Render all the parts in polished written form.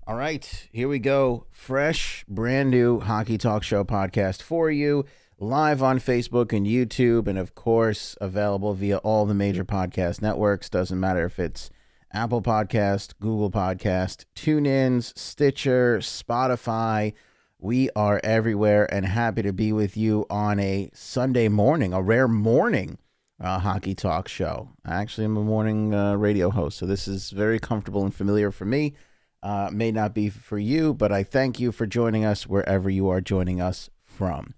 All right, here we go. Fresh, brand new Hockey Talk Show podcast for you, live on Facebook and YouTube, and of course, available via all the major podcast networks. Doesn't matter if it's Apple Podcast, Google Podcast, TuneIn, Stitcher, Spotify. We are everywhere and happy to be with you on a Sunday morning, a rare morning Hockey Talk Show. Actually, I'm a morning radio host, so this is very comfortable and familiar for me. May not be for you, but I thank you for joining us wherever you are joining us from.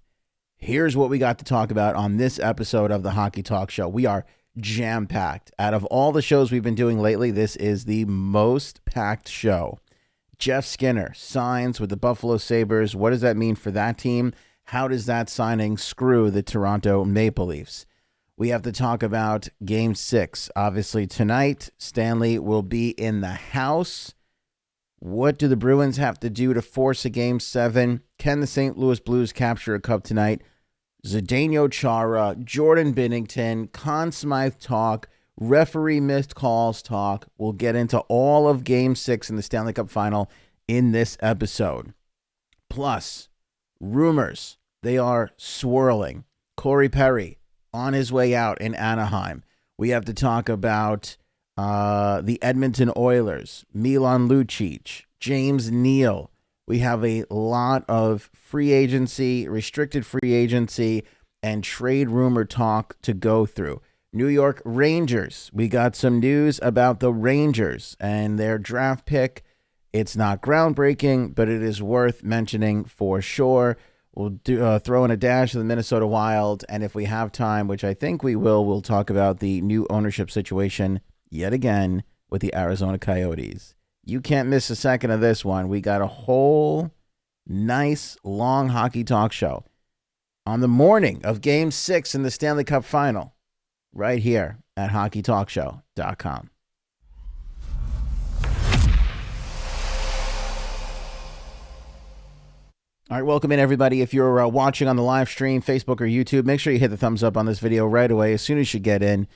Here's what we got to talk about on this episode of the Hockey Talk Show. We are jam-packed. Out of all the shows we've been doing lately, this is the most packed show. Jeff Skinner signs with the Buffalo Sabres. What does that mean for that team? How does that signing screw the Toronto Maple Leafs? We have to talk about Game 6. Obviously, tonight, Stanley will be in the house. What do the Bruins have to do to force a Game 7? Can the St. Louis Blues capture a cup tonight? Zdeno Chara, Jordan Binnington, Conn Smythe talk, referee missed calls talk. We'll get into all of Game 6 in the Stanley Cup Final in this episode. Plus, rumors, they are swirling. Corey Perry on his way out in Anaheim. We have to talk about the Edmonton Oilers, Milan Lucic, James Neal. We have a lot of free agency, restricted free agency, and trade rumor talk to go through. New York Rangers. We got some news about the Rangers and their draft pick. It's not groundbreaking, but it is worth mentioning for sure. We'll throw in a dash of the Minnesota Wild, and if we have time, which I think we will, we'll talk about the new ownership situation yet again with the Arizona Coyotes. You can't miss a second of this one. We got a whole nice long hockey talk show on the morning of Game 6 in the Stanley Cup Final right here at hockeytalkshow.com. All right, welcome in, everybody. If you're watching on the live stream, Facebook or YouTube, make sure you hit the thumbs up on this video right away as soon as you get in.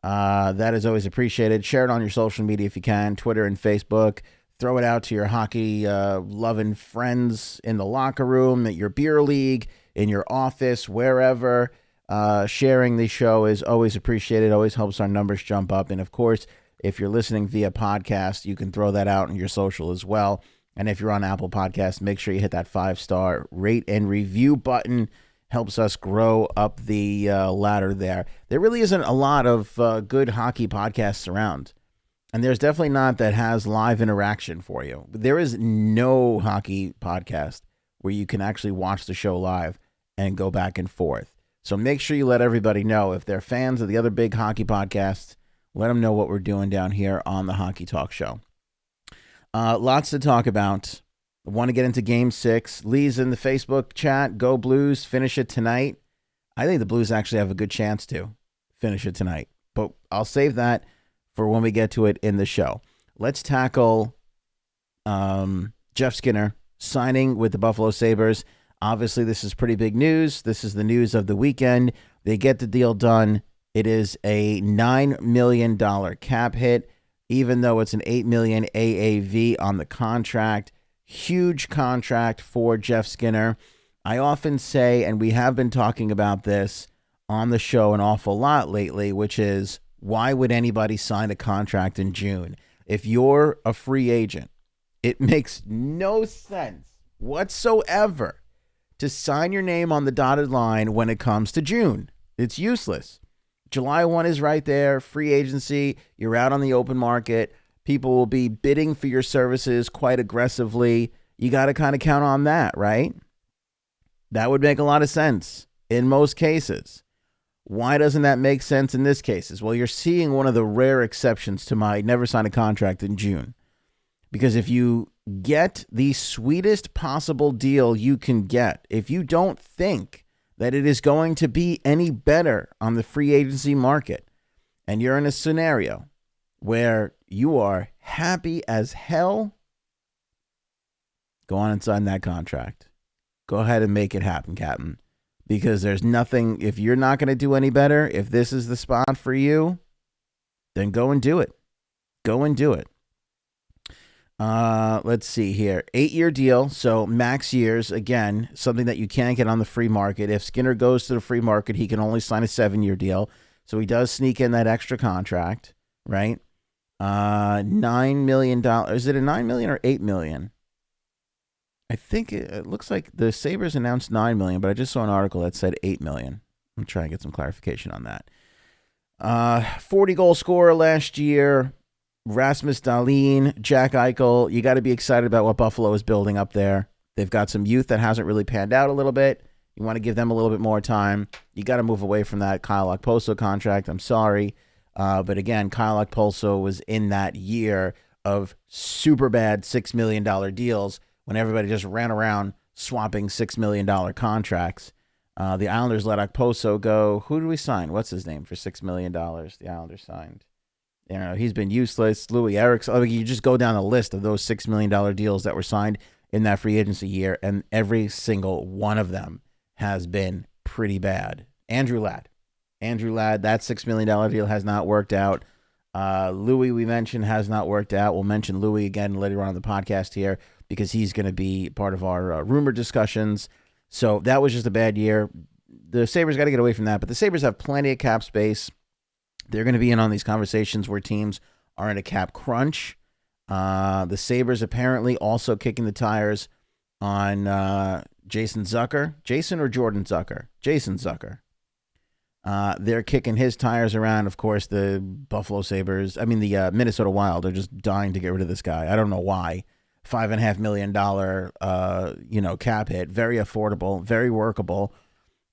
That is always appreciated. Share it on your social media if you can, Twitter and Facebook. Throw it out to your hockey loving friends in the locker room, at your beer league, in your office, wherever. Sharing the show is always appreciated, always helps our numbers jump up. And of course, if you're listening via podcast, you can throw that out in your social as well. And if you're on Apple Podcasts, make sure you hit that 5-star rate and review button. Helps us grow up the ladder there. There really isn't a lot of good hockey podcasts around. And there's definitely not that has live interaction for you. There is no hockey podcast where you can actually watch the show live and go back and forth. So make sure you let everybody know. If they're fans of the other big hockey podcasts, let them know what we're doing down here on the Hockey Talk Show. Lots to talk about. I want to get into Game 6. Lee's in the Facebook chat. Go Blues. Finish it tonight. I think the Blues actually have a good chance to finish it tonight. But I'll save that for when we get to it in the show. Let's tackle Jeff Skinner signing with the Buffalo Sabres. Obviously, this is pretty big news. This is the news of the weekend. They get the deal done. It is a $9 million cap hit, even though it's an $8 million AAV on the contract. Huge contract for Jeff Skinner. I often say, and we have been talking about this on the show an awful lot lately, which is, why would anybody sign a contract in June? If you're a free agent, it makes no sense whatsoever to sign your name on the dotted line when it comes to June. It's useless. July 1 is right there. Free agency. You're out on the open market. People will be bidding for your services quite aggressively. You got to kind of count on that, right? That would make a lot of sense in most cases. Why doesn't that make sense in this case? Well, you're seeing one of the rare exceptions to my never sign a contract in June. Because if you get the sweetest possible deal you can get, if you don't think that it is going to be any better on the free agency market, and you're in a scenario where you are happy as hell, go on and sign that contract. Go ahead and make it happen, Captain. Because there's nothing, if you're not going to do any better, if this is the spot for you, then go and do it. Go and do it. Let's see here. 8-year deal, so max years. Again, something that you can't get on the free market. If Skinner goes to the free market, he can only sign a 7-year deal. So he does sneak in that extra contract, right? $9 million. Is it a $9 million or $8 million? I think it looks like the Sabres announced $9 million, but I just saw an article that said $8 million. I'm trying to get some clarification on that. 40 goal scorer last year. Rasmus Dahlin, Jack Eichel. You got to be excited about what Buffalo is building up there. They've got some youth that hasn't really panned out a little bit. You want to give them a little bit more time. You got to move away from that Kyle Okposo contract. I'm sorry. But again, Kyle Okposo was in that year of super bad $6 million deals when everybody just ran around swapping $6 million contracts. The Islanders let Okposo go. Who did we sign? What's his name for $6 million? The Islanders signed. You know, he's been useless. Louis Eriksson. I mean, you just go down the list of those $6 million deals that were signed in that free agency year, and every single one of them has been pretty bad. Andrew Ladd, that $6 million deal has not worked out. Louis, we mentioned, has not worked out. We'll mention Louis again later on in the podcast here because he's going to be part of our rumor discussions. So that was just a bad year. The Sabres got to get away from that, but the Sabres have plenty of cap space. They're going to be in on these conversations where teams are in a cap crunch. The Sabres apparently also kicking the tires on Jason Zucker. Jason or Jordan Zucker? Jason Zucker. They're kicking his tires around. Of course, the the Minnesota Wild are just dying to get rid of this guy. I don't know why. $5.5 million, cap hit. Very affordable, very workable.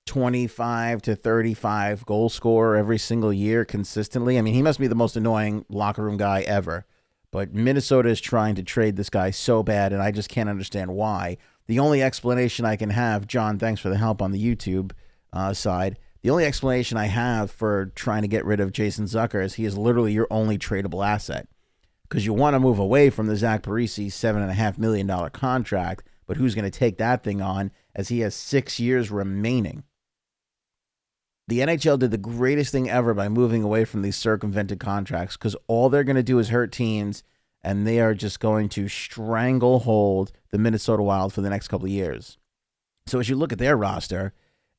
25 to 35 goal scorer every single year consistently. I mean, he must be the most annoying locker room guy ever. But Minnesota is trying to trade this guy so bad, and I just can't understand why. The only explanation I can have, John, thanks for the help on the YouTube side. The only explanation I have for trying to get rid of Jason Zucker is he is literally your only tradable asset. Because you want to move away from the Zach Parise $7.5 million contract, but who's going to take that thing on as he has 6 years remaining? The NHL did the greatest thing ever by moving away from these circumvented contracts because all they're going to do is hurt teams, and they are just going to stranglehold the Minnesota Wild for the next couple of years. So as you look at their roster,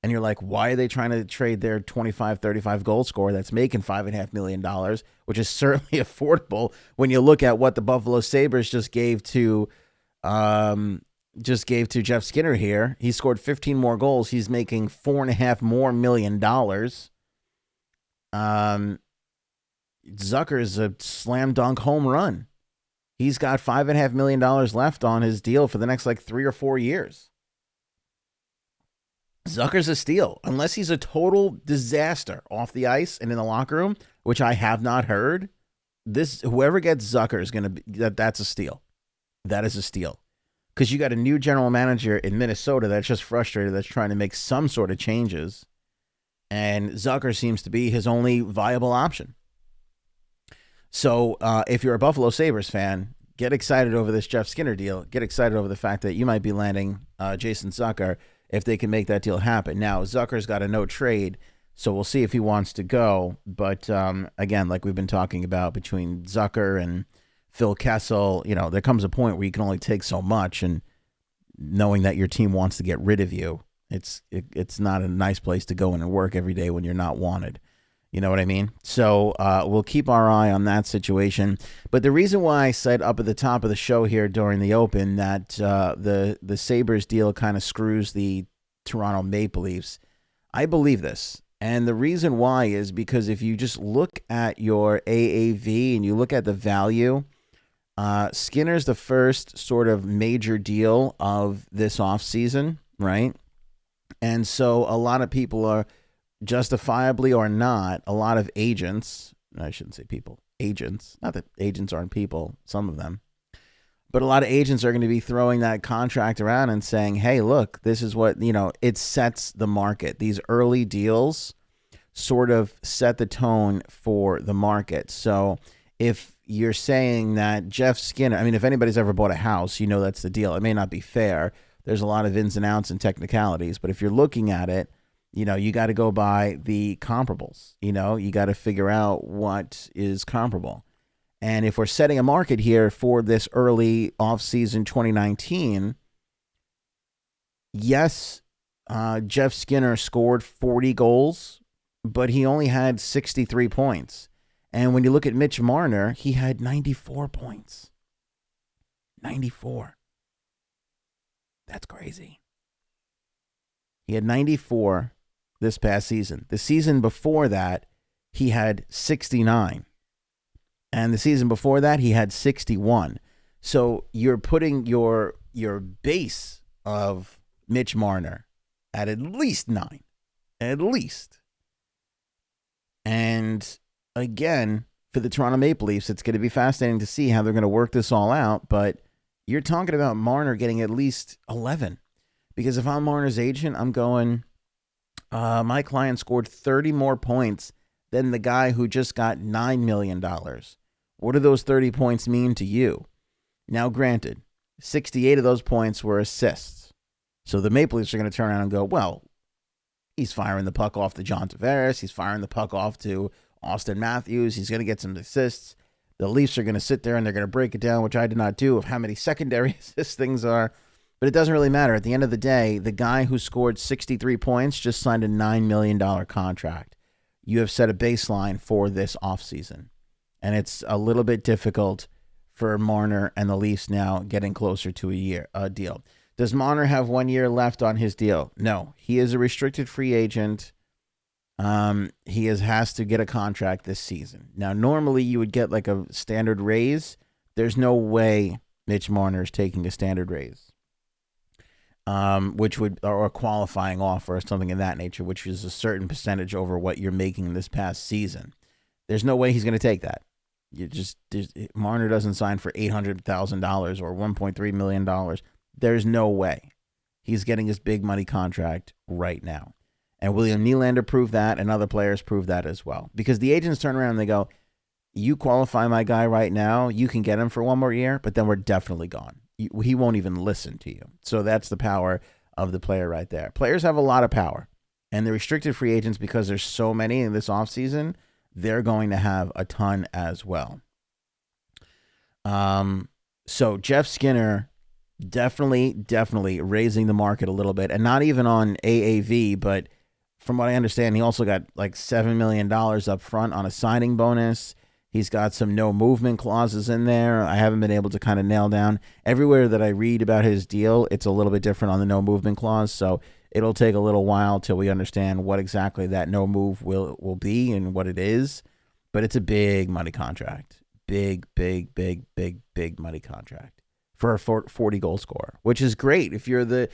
and you're like, why are they trying to trade their 25, 35 goal scorer that's making $5.5 million, which is certainly affordable when you look at what the Buffalo Sabres just gave to Jeff Skinner here. He scored 15 more goals. He's making $4.5 million more. Zucker is a slam dunk home run. He's got $5.5 million left on his deal for the next 3 or 4 years. Zucker's a steal, unless he's a total disaster off the ice and in the locker room, which I have not heard. Whoever gets Zucker is going to be that's a steal. That is a steal. Because you got a new general manager in Minnesota that's just frustrated, that's trying to make some sort of changes. And Zucker seems to be his only viable option. So if you're a Buffalo Sabres fan, get excited over this Jeff Skinner deal. Get excited over the fact that you might be landing Jason Zucker if they can make that deal happen. Now, Zucker's got a no trade, so we'll see if he wants to go. But again, like we've been talking about between Zucker and Phil Kessel, there comes a point where you can only take so much, and knowing that your team wants to get rid of you, it's not a nice place to go in and work every day when you're not wanted. You know what I mean? So we'll keep our eye on that situation. But the reason why I said up at the top of the show here during the open that the Sabres deal kind of screws the Toronto Maple Leafs, I believe this. And the reason why is because if you just look at your AAV and you look at the value, Skinner's the first sort of major deal of this offseason, right? And so a lot of people are, justifiably or not, a lot of agents, I shouldn't say people, agents, not that agents aren't people, some of them, but a lot of agents are going to be throwing that contract around and saying, hey, look, this is what, it sets the market. These early deals sort of set the tone for the market. So if you're saying that Jeff Skinner, if anybody's ever bought a house, that's the deal. It may not be fair. There's a lot of ins and outs and technicalities, but if you're looking at it, you got to go by the comparables. You got to figure out what is comparable. And if we're setting a market here for this early offseason 2019, yes, Jeff Skinner scored 40 goals, but he only had 63 points. And when you look at Mitch Marner, he had 94 points. 94. That's crazy. He had 94 this past season. The season before that, he had 69. And the season before that, he had 61. So you're putting your base of Mitch Marner at least 9. At least. And again, for the Toronto Maple Leafs, it's going to be fascinating to see how they're going to work this all out. But you're talking about Marner getting at least 11. Because if I'm Marner's agent, I'm going, my client scored 30 more points than the guy who just got $9 million. What do those 30 points mean to you? Now, granted, 68 of those points were assists. So the Maple Leafs are going to turn around and go, well, he's firing the puck off to John Tavares. He's firing the puck off to Austin Matthews. He's going to get some assists. The Leafs are going to sit there and they're going to break it down, which I did not do, of how many secondary assist things are. But it doesn't really matter. At the end of the day, the guy who scored 63 points just signed a $9 million contract. You have set a baseline for this offseason. And it's a little bit difficult for Marner and the Leafs now getting closer to a deal. Does Marner have 1 year left on his deal? No. He is a restricted free agent. He has to get a contract this season. Now, normally you would get like a standard raise. There's no way Mitch Marner is taking a standard raise. Which would, or a qualifying offer or something of that nature, which is a certain percentage over what you're making this past season. There's no way he's going to take that. Marner doesn't sign for $800,000 or $1.3 million. There's no way he's getting his big money contract right now. And William Nylander proved that, and other players proved that as well. Because the agents turn around and they go, you qualify my guy right now, you can get him for 1 more year, but then we're definitely gone. He won't even listen to you. So that's the power of the player right there. Players have a lot of power. And the restricted free agents, because there's so many in this offseason, they're going to have a ton as well. So Jeff Skinner definitely raising the market a little bit. And not even on AAV, but from what I understand, he also got like $7 million up front on a signing bonus. He's got some no movement clauses in there. I haven't been able to kind of nail down. Everywhere that I read about his deal, it's a little bit different on the no movement clause. So it'll take a little while till we understand what exactly that no move will be and what it is. But it's a big money contract. Big money contract for a 40 goal scorer, which is great. If you're the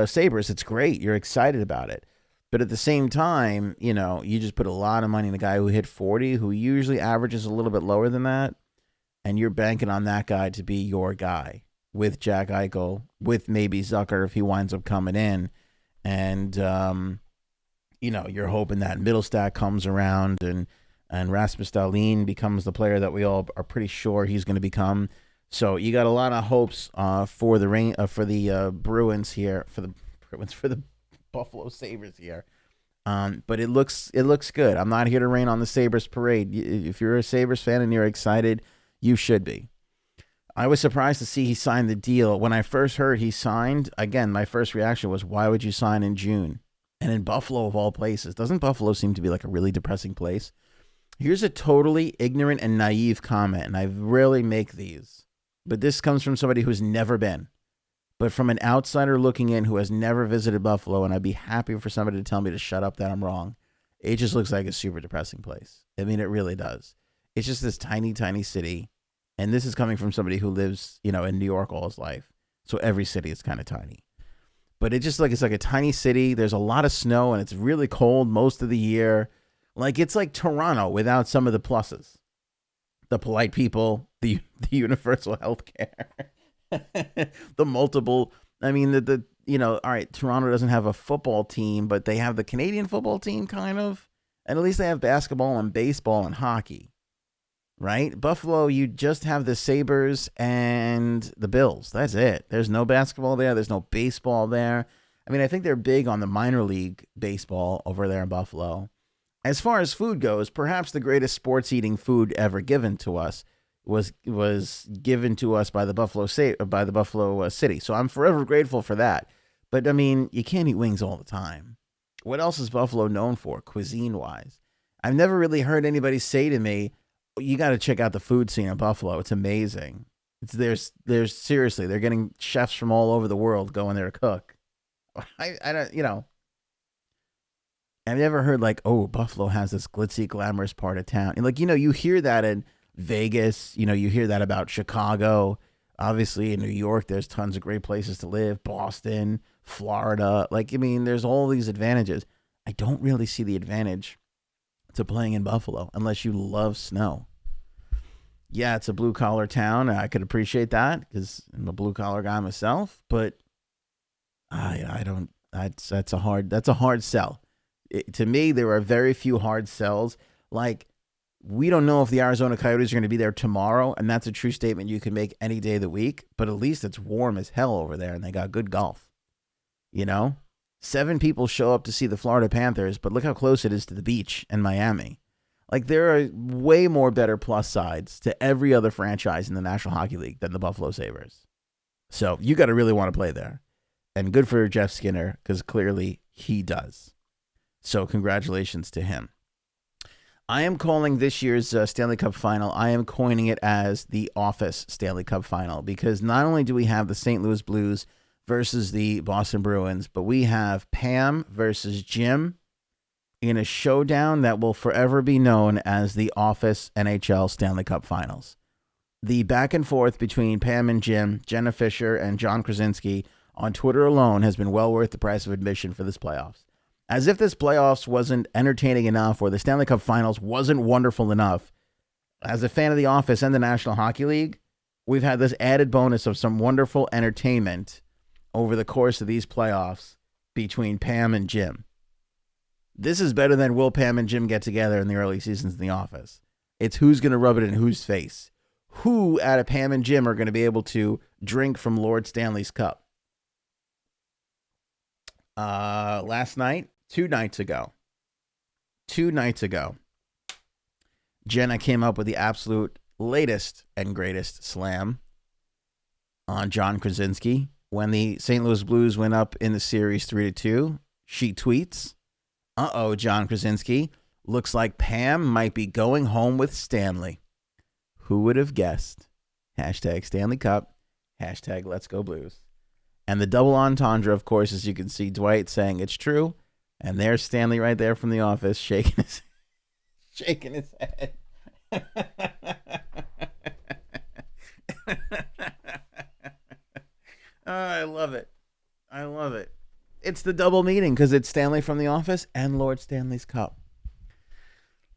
Sabres, it's great. You're excited about it. But at the same time, you just put a lot of money in a guy who hit 40, who usually averages a little bit lower than that, and you're banking on that guy to be your guy with Jack Eichel, with maybe Zucker if he winds up coming in. And, you're hoping that Middlestat comes around and Rasmus Dahlin becomes the player that we all are pretty sure he's going to become. So you got a lot of hopes for the Bruins here, for the Buffalo Sabres here. But it looks good. I'm not here to rain on the Sabres parade. If you're a Sabres fan and you're excited, you should be. I was surprised to see he signed the deal. When I first heard he signed, again, my first reaction was, why would you sign in June? And in Buffalo, of all places. Doesn't Buffalo seem to be like a really depressing place? Here's a totally ignorant and naive comment, and I rarely make these. But this comes from somebody who's never been. But from an outsider looking in who has never visited Buffalo, and I'd be happy for somebody to tell me to shut up that I'm wrong, it just looks like a super depressing place. I mean, it really does. It's just this tiny, tiny city. And this is coming from somebody who lives, in New York all his life. So every city is kind of tiny. But it's like a tiny city. There's a lot of snow, and it's really cold most of the year. Like, it's like Toronto without some of the pluses. The polite people, the universal health care. The multiple, I mean, all right, Toronto doesn't have a football team, but they have the Canadian football team, kind of. And at least they have basketball and baseball and hockey, right? Buffalo, you just have the Sabres and the Bills. That's it. There's no basketball there. There's no baseball there. I mean, I think they're big on the minor league baseball over there in Buffalo. As far as food goes, perhaps the greatest sports eating food ever given to us was given to us by the Buffalo City. So I'm forever grateful for that. But I mean, you can't eat wings all the time. What else is Buffalo known for, cuisine wise? I've never really heard anybody say to me, "You got to check out the food scene in Buffalo. It's amazing." There's seriously, they're getting chefs from all over the world going there to cook. I don't, I've never heard like, oh, Buffalo has this glitzy, glamorous part of town. And like, you hear that in Vegas, you hear that about Chicago. Obviously, in New York, there's tons of great places to live. Boston, Florida. Like, I mean, there's all these advantages. I don't really see the advantage to playing in Buffalo unless you love snow. Yeah, it's a blue collar town. I could appreciate that because I'm a blue collar guy myself. But I don't. That's a hard sell. To me, there are very few hard sells. Like, we don't know if the Arizona Coyotes are going to be there tomorrow, and that's a true statement you can make any day of the week, but at least it's warm as hell over there, and they got good golf. 7 people show up to see the Florida Panthers, but look how close it is to the beach in Miami. Like, there are way more better plus sides to every other franchise in the National Hockey League than the Buffalo Sabres. So you got to really want to play there. And good for Jeff Skinner, because clearly he does. So congratulations to him. I am calling this year's Stanley Cup Final, I am coining it as the Office Stanley Cup Final, because not only do we have the St. Louis Blues versus the Boston Bruins, but we have Pam versus Jim in a showdown that will forever be known as the Office NHL Stanley Cup Finals. The back and forth between Pam and Jim, Jenna Fischer, and John Krasinski on Twitter alone has been well worth the price of admission for this playoffs. As if this playoffs wasn't entertaining enough or the Stanley Cup Finals wasn't wonderful enough, as a fan of The Office and the National Hockey League, we've had this added bonus of some wonderful entertainment over the course of these playoffs between Pam and Jim. This is better than will Pam and Jim get together in the early seasons in The Office. It's who's going to rub it in whose face. Who out of Pam and Jim are going to be able to drink from Lord Stanley's cup? Last night, 2 nights ago, Jenna came up with the absolute latest and greatest slam on John Krasinski. When the St. Louis Blues went up in the series 3-2, she tweets, "Uh-oh, John Krasinski, looks like Pam might be going home with Stanley." Who would have guessed? Hashtag Stanley Cup, hashtag Let's Go Blues. And the double entendre, of course, as you can see, Dwight saying it's true. And there's Stanley right there from The Office shaking his head. I love it. I love it. It's the double meaning because it's Stanley from The Office and Lord Stanley's Cup.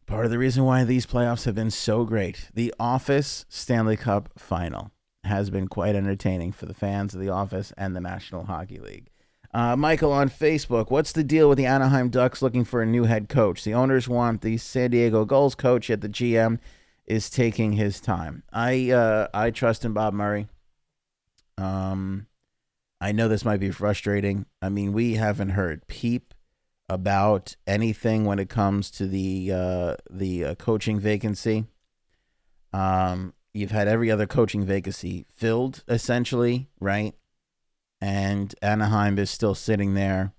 Part of the reason why these playoffs have been so great. The Office Stanley Cup Final has been quite entertaining for the fans of The Office and the National Hockey League. Michael on Facebook, what's the deal with the Anaheim Ducks looking for a new head coach? The owners want the San Diego Gulls coach, yet the GM is taking his time. I trust in Bob Murray. I know this might be frustrating. I mean, we haven't heard peep about anything when it comes to the coaching vacancy. You've had every other coaching vacancy filled, essentially, right? And Anaheim is still sitting there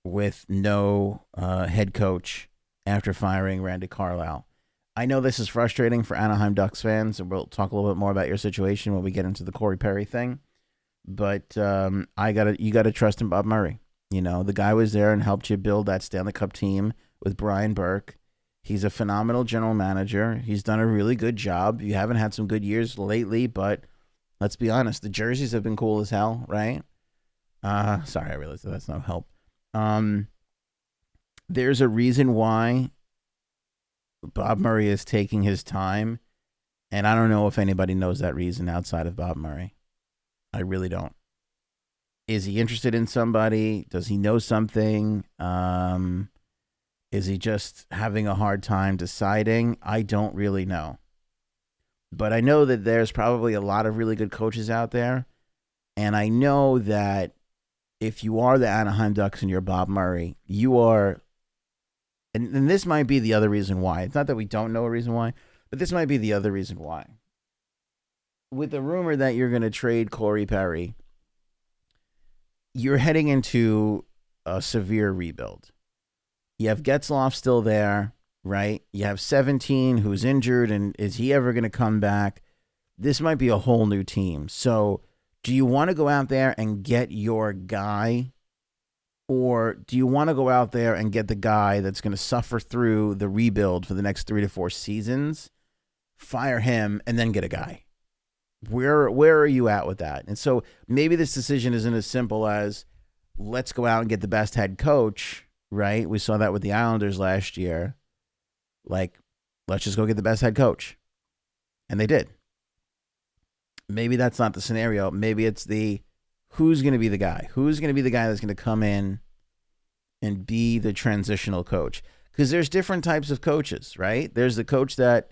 with no head coach after firing Randy Carlyle. I know this is frustrating for Anaheim Ducks fans, and we'll talk a little bit more about your situation when we get into the Corey Perry thing. But you gotta trust in Bob Murray. The guy was there and helped you build that Stanley Cup team with Brian Burke. He's a phenomenal general manager. He's done a really good job. You haven't had some good years lately, but let's be honest, the jerseys have been cool as hell, right? Sorry, I realized that's no help. There's a reason why Bob Murray is taking his time, and I don't know if anybody knows that reason outside of Bob Murray. I really don't. Is he interested in somebody? Does he know something? Is he just having a hard time deciding? I don't really know. But I know that there's probably a lot of really good coaches out there. And I know that if you are the Anaheim Ducks and you're Bob Murray, you are and this might be the other reason why. It's not that we don't know a reason why, but this might be the other reason why. With the rumor that you're going to trade Corey Perry, you're heading into a severe rebuild. You have Getzlaf still there, right? You have 17 who's injured, and is he ever going to come back? This might be a whole new team. So do you want to go out there and get your guy, or do you want to go out there and get the guy that's going to suffer through the rebuild for the next 3 to 4 seasons, fire him, and then get a guy? Where are you at with that? And so maybe this decision isn't as simple as let's go out and get the best head coach, right? We saw that with the Islanders last year. Like, let's just go get the best head coach. And they did. Maybe that's not the scenario. Maybe it's who's going to be the guy? Who's going to be the guy that's going to come in and be the transitional coach? Because there's different types of coaches, right? There's the coach that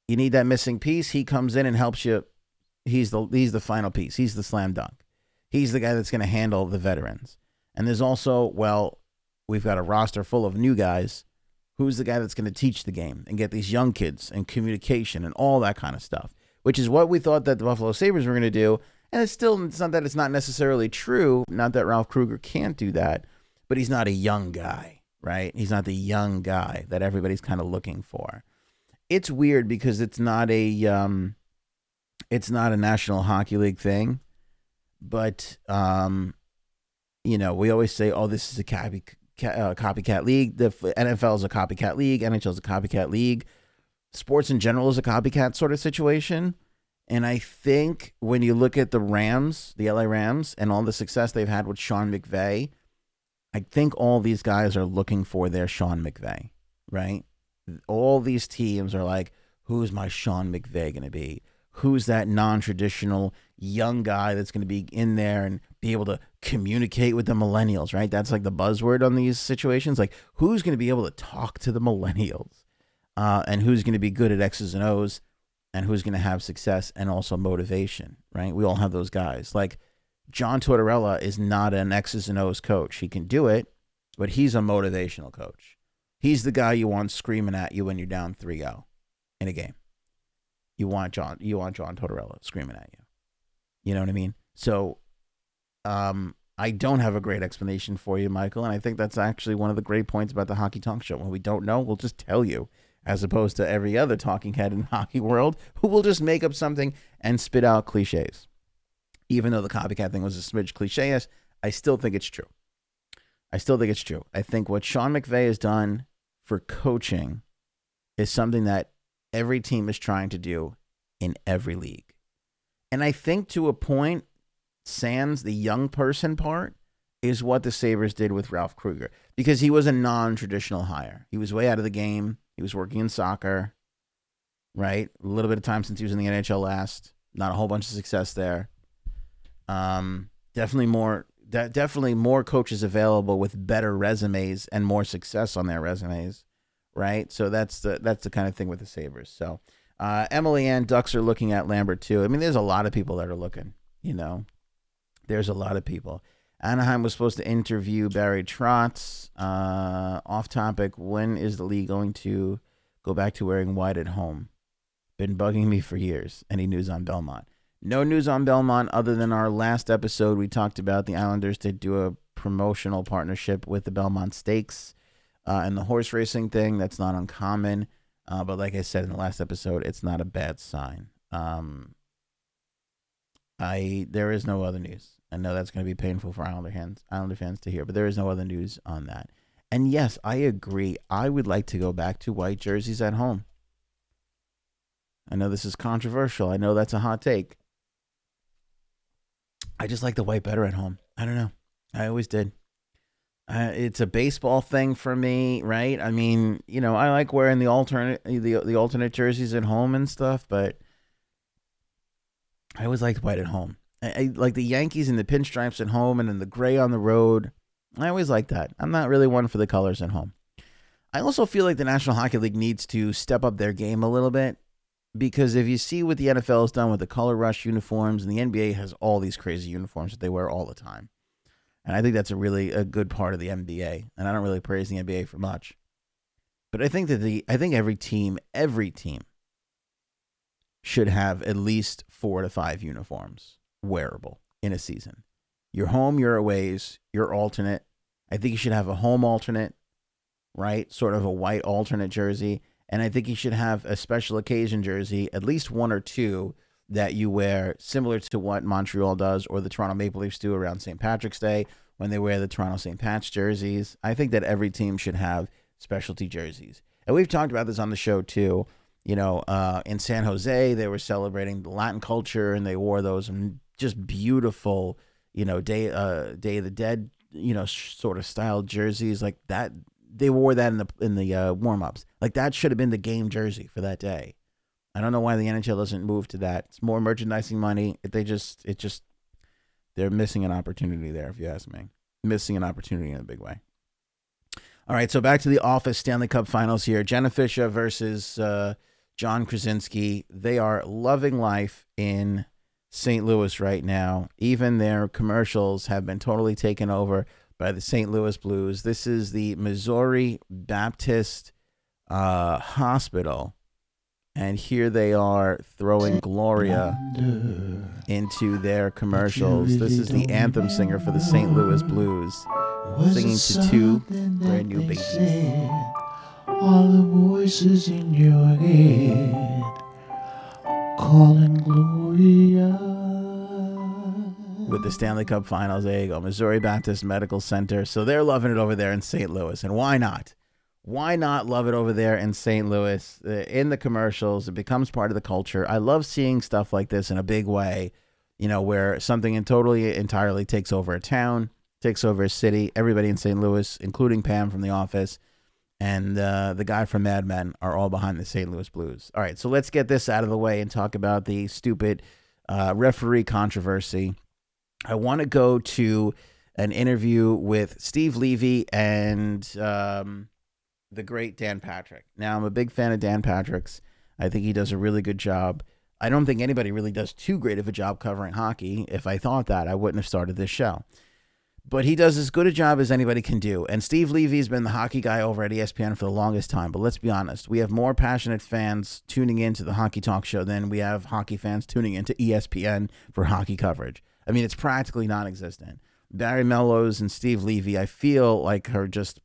you need that missing piece. He comes in and helps you. He's the final piece. He's the slam dunk. He's the guy that's going to handle the veterans. And there's also, we've got a roster full of new guys. Who's the guy that's going to teach the game and get these young kids and communication and all that kind of stuff, which is what we thought that the Buffalo Sabres were going to do. And it's not that it's not necessarily true. Not that Ralph Kruger can't do that, but he's not a young guy, right? He's not the young guy that everybody's kind of looking for. It's weird because it's not a National Hockey League thing, but we always say, oh, this is a copycat league. The NFL is a copycat league. NHL is a copycat league. Sports in general is a copycat sort of situation. And I think when you look at the Rams, the LA Rams, and all the success they've had with Sean McVay, I think all these guys are looking for their Sean McVay, right? All these teams are like, who's my Sean McVay going to be? Who's that non-traditional young guy that's going to be in there and be able to communicate with the millennials, right? That's like the buzzword on these situations. Like, who's going to be able to talk to the millennials and who's going to be good at X's and O's and who's going to have success and also motivation, right? We all have those guys. Like, John Tortorella is not an X's and O's coach. He can do it, but he's a motivational coach. He's the guy you want screaming at you when you're down 3-0 in a game. You want John Tortorella screaming at you. You know what I mean? So I don't have a great explanation for you, Michael, and I think that's actually one of the great points about the Hockey Talk Show. When we don't know, we'll just tell you, as opposed to every other talking head in the hockey world who will just make up something and spit out cliches. Even though the copycat thing was a smidge cliche-ish, I still think it's true. I think what Sean McVay has done for coaching is something that every team is trying to do in every league. And I think to a point, sans the young person part, is what the Sabres did with Ralph Kruger. Because he was a non-traditional hire. He was way out of the game. He was working in soccer, right? A little bit of time since he was in the NHL last. Not a whole bunch of success there. Definitely more coaches available with better resumes and more success on their resumes, right? So that's the kind of thing with the Sabres. So Emily Ann, Ducks are looking at Lambert too. I mean, there's a lot of people that are looking, There's a lot of people. Anaheim was supposed to interview Barry Trotz. Off topic, when is the league going to go back to wearing white at home? Been bugging me for years. Any news on Belmont? No news on Belmont other than our last episode. We talked about the Islanders did do a promotional partnership with the Belmont Stakes and the horse racing thing. That's not uncommon. But like I said in the last episode, it's not a bad sign. There is no other news. I know that's going to be painful for Islander fans to hear, but there is no other news on that. And yes, I agree. I would like to go back to white jerseys at home. I know this is controversial. I know that's a hot take. I just like the white better at home. I don't know. I always did. It's a baseball thing for me, right? I mean, I like wearing the alternate jerseys at home and stuff, but I always liked white at home. I like the Yankees and the pinstripes at home and then the gray on the road. I always like that. I'm not really one for the colors at home. I also feel like the National Hockey League needs to step up their game a little bit. Because if you see what the NFL has done with the color rush uniforms, and the NBA has all these crazy uniforms that they wear all the time. And I think that's a good part of the NBA. And I don't really praise the NBA for much. But I think that every team should have at least 4 to 5 uniforms wearable in a season. Your home, your aways, your alternate. I think you should have a home alternate, right? Sort of a white alternate jersey. And I think you should have a special occasion jersey, at least 1 or 2 that you wear, similar to what Montreal does or the Toronto Maple Leafs do around St. Patrick's Day when they wear the Toronto St. Pat's jerseys. I think that every team should have specialty jerseys. And we've talked about this on the show too. You know, in San Jose, they were celebrating the Latin culture and they wore those just beautiful, you know, Day of the Dead, you know, sort of style jerseys like that. They wore that in the warm-ups. Like that should have been the game jersey for that day. I don't know why the NHL doesn't move to that. It's more merchandising money. They're missing an opportunity there, if you ask me. Missing an opportunity in a big way. All right, so back to the Office Stanley Cup Finals here. Jenna Fischer versus John Krasinski. They are loving life in St. Louis right now. Even their commercials have been totally taken over by the St. Louis Blues. This is the Missouri Baptist Hospital. And here they are throwing Gloria into their commercials. This is the anthem singer for the St. Louis Blues, singing to 2 brand new babies. All the voices in your head calling Gloria. With the Stanley Cup Finals, there you go, Missouri Baptist Medical Center. So they're loving it over there in St. Louis. And why not? Why not love it over there in St. Louis? In the commercials, it becomes part of the culture. I love seeing stuff like this in a big way, you know, where something entirely takes over a town, takes over a city. Everybody in St. Louis, including Pam from The Office, and the guy from Mad Men are all behind the St. Louis Blues. All right, so let's get this out of the way and talk about the stupid referee controversy. I want to go to an interview with Steve Levy and the great Dan Patrick. Now, I'm a big fan of Dan Patrick's. I think he does a really good job. I don't think anybody really does too great of a job covering hockey. If I thought that, I wouldn't have started this show. But he does as good a job as anybody can do. And Steve Levy's been the hockey guy over at ESPN for the longest time. But let's be honest, we have more passionate fans tuning into the Hockey Talk Show than we have hockey fans tuning into ESPN for hockey coverage. I mean, it's practically non-existent. Barry Melrose and Steve Levy, I feel like, are just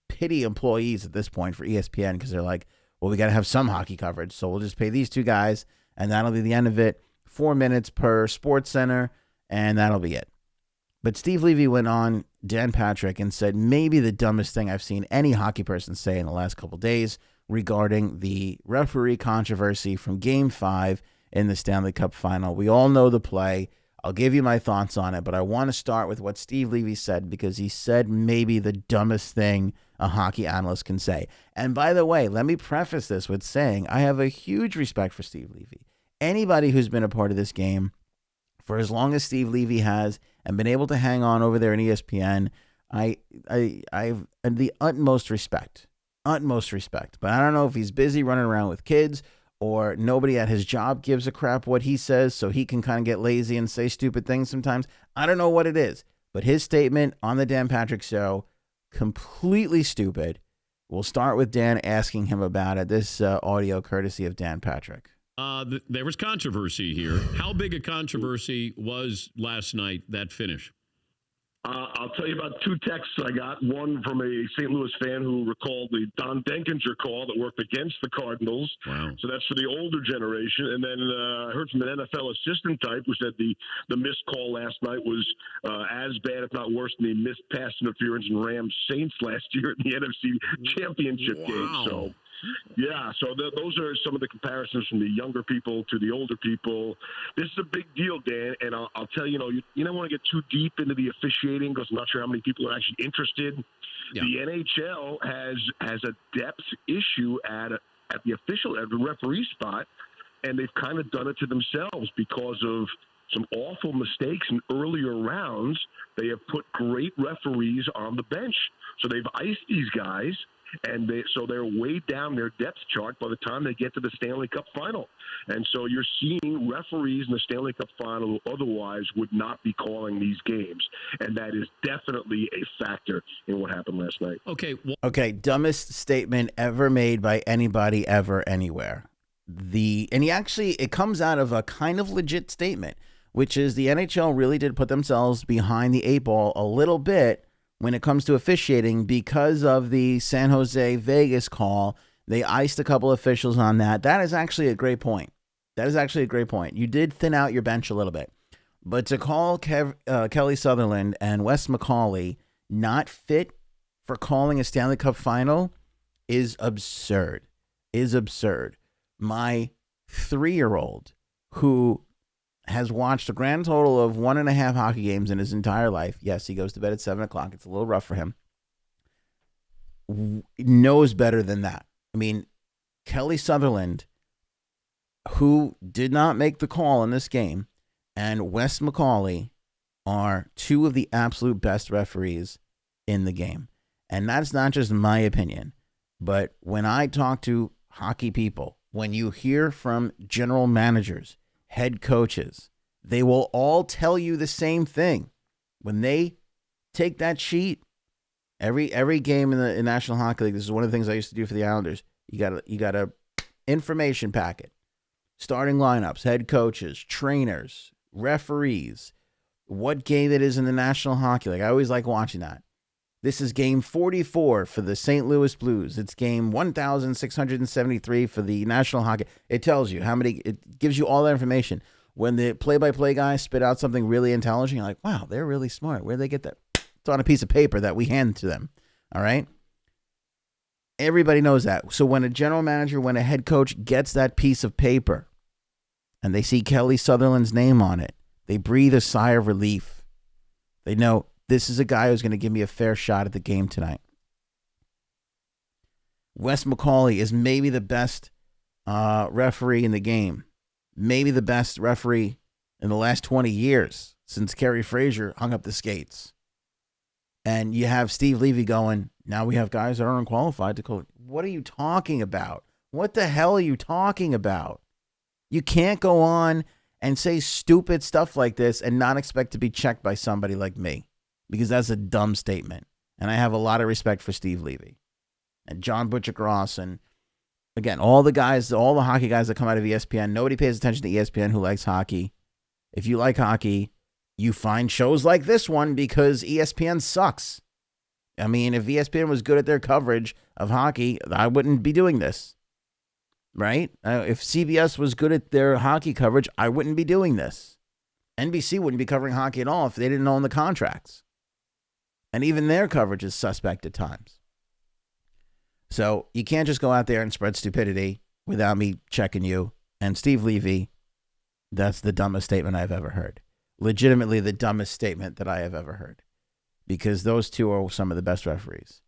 pity employees at this point for ESPN because they're like, well, we got to have some hockey coverage. So we'll just pay these 2 guys, and that'll be the end of it. 4 minutes per Sports Center, and that'll be it. But Steve Levy went on Dan Patrick and said maybe the dumbest thing I've seen any hockey person say in the last couple days regarding the referee controversy from Game 5 in the Stanley Cup Final. We all know the play. I'll give you my thoughts on it, but I want to start with what Steve Levy said because he said maybe the dumbest thing a hockey analyst can say. And by the way, let me preface this with saying I have a huge respect for Steve Levy. Anybody who's been a part of this game for as long as Steve Levy has and been able to hang on over there in ESPN, I've the utmost respect. But I don't know if he's busy running around with kids or nobody at his job gives a crap what he says so he can kind of get lazy and say stupid things sometimes. I don't know what it is, but his statement on the Dan Patrick Show, completely stupid. We'll start with Dan asking him about it. This audio courtesy of Dan Patrick. There was controversy here. How big a controversy was last night, that finish? I'll tell you about 2 texts I got. One from a St. Louis fan who recalled the Don Denkinger call that worked against the Cardinals. Wow. So that's for the older generation. And then I heard from an NFL assistant type who said the missed call last night was as bad, if not worse, than the missed pass interference in Rams Saints last year in the NFC Championship game. So. Yeah, so those are some of the comparisons from the younger people to the older people. This is a big deal, Dan, and I'll tell you, you don't want to get too deep into the officiating because I'm not sure how many people are actually interested. Yeah. The NHL has a depth issue at the referee spot, and they've kind of done it to themselves because of some awful mistakes in earlier rounds. They have put great referees on the bench, so they've iced these guys. and they're way down their depth chart by the time they get to the Stanley Cup final. And so you're seeing referees in the Stanley Cup final who otherwise would not be calling these games, and that is definitely a factor in what happened last night. Okay, dumbest statement ever made by anybody ever anywhere. It comes out of a kind of legit statement, which is the NHL really did put themselves behind the eight ball a little bit when it comes to officiating because of the San Jose Vegas call. They iced a couple officials on that. That is actually a great point. You did thin out your bench a little bit. But to call Kelly Sutherland and Wes McCauley not fit for calling a Stanley Cup final is absurd. My 3-year-old, who has watched a grand total of 1.5 hockey games in his entire life. Yes, he goes to bed at 7 o'clock. It's a little rough for him. Knows better than that. I mean, Kelly Sutherland, who did not make the call in this game, and Wes McCauley are two of the absolute best referees in the game. And that's not just my opinion, but when I talk to hockey people, when you hear from general managers, head coaches, they will all tell you the same thing. When they take that sheet, every game in the National Hockey League, this is one of the things I used to do for the Islanders. You got a information packet, starting lineups, head coaches, trainers, referees, what game it is in the National Hockey League. I always like watching that. This is game 44 for the St. Louis Blues. It's game 1,673 for the National Hockey. It tells you how many, it gives you all that information. When the play-by-play guy spit out something really intelligent, you're like, wow, they're really smart. Where'd they get that? It's on a piece of paper that we hand to them. All right? Everybody knows that. So when a general manager, when a head coach gets that piece of paper and they see Kelly Sutherland's name on it, they breathe a sigh of relief. They know, this is a guy who's going to give me a fair shot at the game tonight. Wes McCauley is maybe the best referee in the game. Maybe the best referee in the last 20 years since Kerry Fraser hung up the skates. And you have Steve Levy going, now we have guys that are unqualified to call. What are you talking about? What the hell are you talking about? You can't go on and say stupid stuff like this and not expect to be checked by somebody like me. Because that's a dumb statement. And I have a lot of respect for Steve Levy and John Butcher-Gross. And again, all the hockey guys that come out of ESPN, nobody pays attention to ESPN who likes hockey. If you like hockey, you find shows like this one because ESPN sucks. I mean, if ESPN was good at their coverage of hockey, I wouldn't be doing this. Right? If CBS was good at their hockey coverage, I wouldn't be doing this. NBC wouldn't be covering hockey at all if they didn't own the contracts. And even their coverage is suspect at times. So you can't just go out there and spread stupidity without me checking you. And Steve Levy, that's the dumbest statement I've ever heard. Legitimately the dumbest statement that I have ever heard. Because those two are some of the best referees.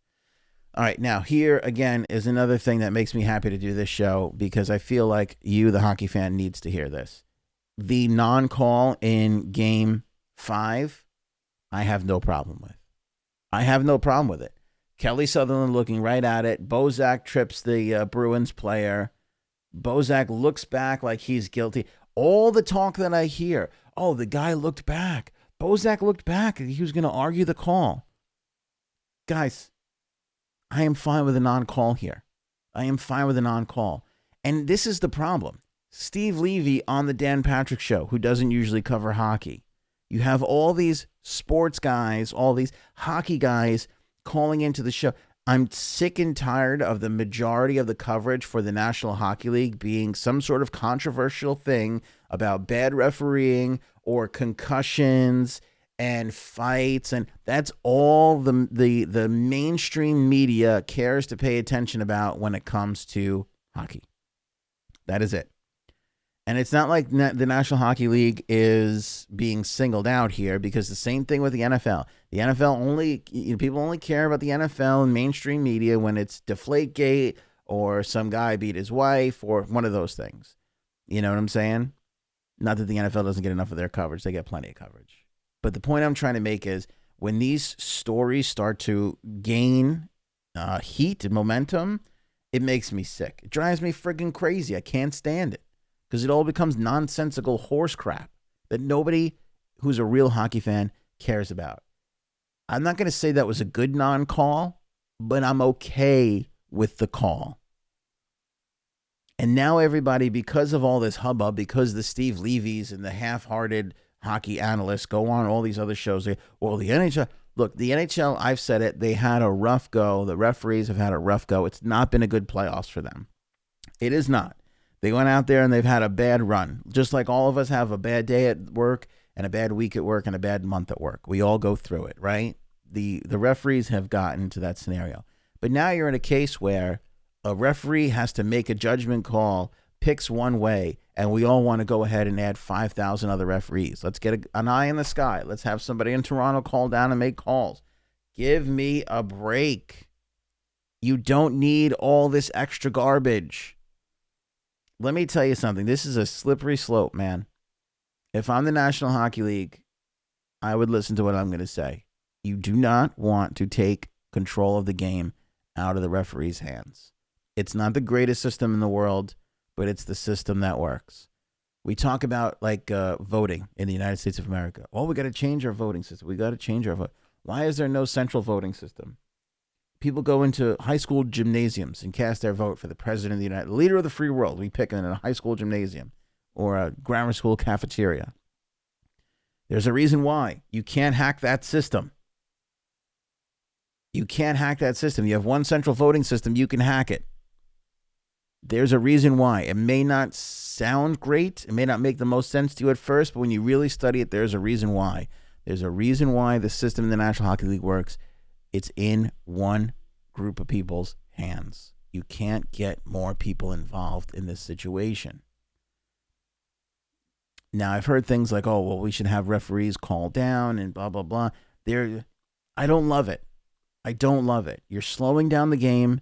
All right, now here again is another thing that makes me happy to do this show because I feel like you, the hockey fan, needs to hear this. The non-call in Game 5, I have no problem with. I have no problem with it. Kelly Sutherland looking right at it. Bozak trips the Bruins player. Bozak looks back like he's guilty. All the talk that I hear, oh, the guy looked back. Bozak looked back. He was going to argue the call. Guys, I am fine with a non-call here. I am fine with a non-call. And this is the problem. Steve Levy on the Dan Patrick Show, who doesn't usually cover hockey. You have all these sports guys, all these hockey guys calling into the show. I'm sick and tired of the majority of the coverage for the National Hockey League being some sort of controversial thing about bad refereeing or concussions and fights. And that's all the mainstream media cares to pay attention about when it comes to hockey. That is it. And it's not like the National Hockey League is being singled out here because the same thing with the NFL. The NFL people only care about the NFL and mainstream media when it's Deflategate or some guy beat his wife or one of those things. You know what I'm saying? Not that the NFL doesn't get enough of their coverage. They get plenty of coverage. But the point I'm trying to make is when these stories start to gain heat and momentum, it makes me sick. It drives me friggin' crazy. I can't stand it because it all becomes nonsensical horse crap that nobody who's a real hockey fan cares about. I'm not going to say that was a good non-call, but I'm okay with the call. And now everybody, because of all this hubbub, because the Steve Levy's and the half-hearted hockey analysts go on all these other shows, the NHL, look, the NHL, I've said it, they had a rough go. The referees have had a rough go. It's not been a good playoffs for them. It is not. They went out there and they've had a bad run, just like all of us have a bad day at work and a bad week at work and a bad month at work. We all go through it, right? The referees have gotten to that scenario. But now you're in a case where a referee has to make a judgment call, picks one way, and we all want to go ahead and add 5,000 other referees. Let's get an eye in the sky. Let's have somebody in Toronto call down and make calls. Give me a break. You don't need all this extra garbage. Let me tell you something. This is a slippery slope, man. If I'm the National Hockey League, I would listen to what I'm going to say. You do not want to take control of the game out of the referee's hands. It's not the greatest system in the world, but it's the system that works. We talk about voting in the United States of America. Oh, we got to change our voting system. We got to change our vote. Why is there no central voting system? People go into high school gymnasiums and cast their vote for the president of the United, the leader of the free world. We pick in a high school gymnasium or a grammar school cafeteria. There's a reason why. You can't hack that system. You can't hack that system. You have one central voting system. You can hack it. There's a reason why. It may not sound great. It may not make the most sense to you at first, but when you really study it, there's a reason why. There's a reason why the system in the National Hockey League works. It's in one group of people's hands. You can't get more people involved in this situation. Now, I've heard things like, oh, well, we should have referees call down and blah, blah, blah. I don't love it. I don't love it. You're slowing down the game,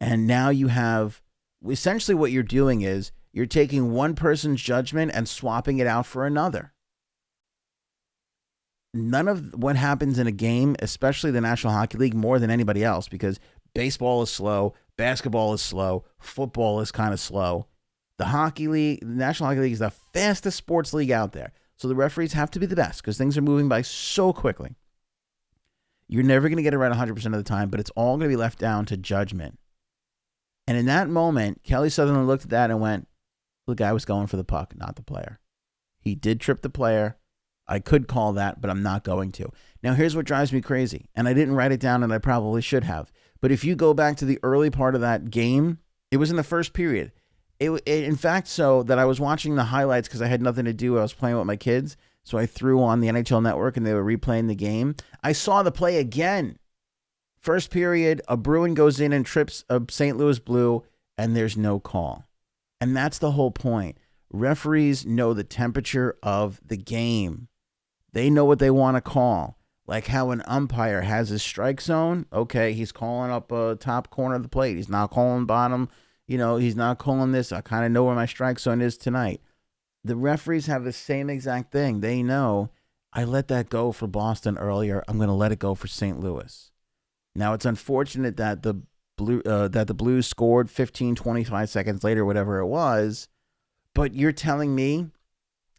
and now you have, essentially what you're doing is you're taking one person's judgment and swapping it out for another. None of what happens in a game, especially the National Hockey League, more than anybody else, because baseball is slow, basketball is slow, football is kind of slow. The National Hockey League is the fastest sports league out there. So the referees have to be the best because things are moving by so quickly. You're never going to get it right 100% of the time, but it's all going to be left down to judgment. And in that moment, Kelly Sutherland looked at that and went, the guy was going for the puck, not the player. He did trip the player. I could call that, but I'm not going to. Now, here's what drives me crazy. And I didn't write it down, and I probably should have. But if you go back to the early part of that game, it was in the first period. In fact, so that I was watching the highlights because I had nothing to do. I was playing with my kids. So I threw on the NHL Network, and they were replaying the game. I saw the play again. First period, a Bruin goes in and trips a St. Louis Blue, and there's no call. And that's the whole point. Referees know the temperature of the game. They know what they want to call. Like how an umpire has his strike zone. Okay, he's calling up a top corner of the plate. He's not calling bottom. He's not calling this. I kind of know where my strike zone is tonight. The referees have the same exact thing. They know, I let that go for Boston earlier. I'm going to let it go for St. Louis. Now, it's unfortunate that the Blues scored 15, 25 seconds later, whatever it was. But you're telling me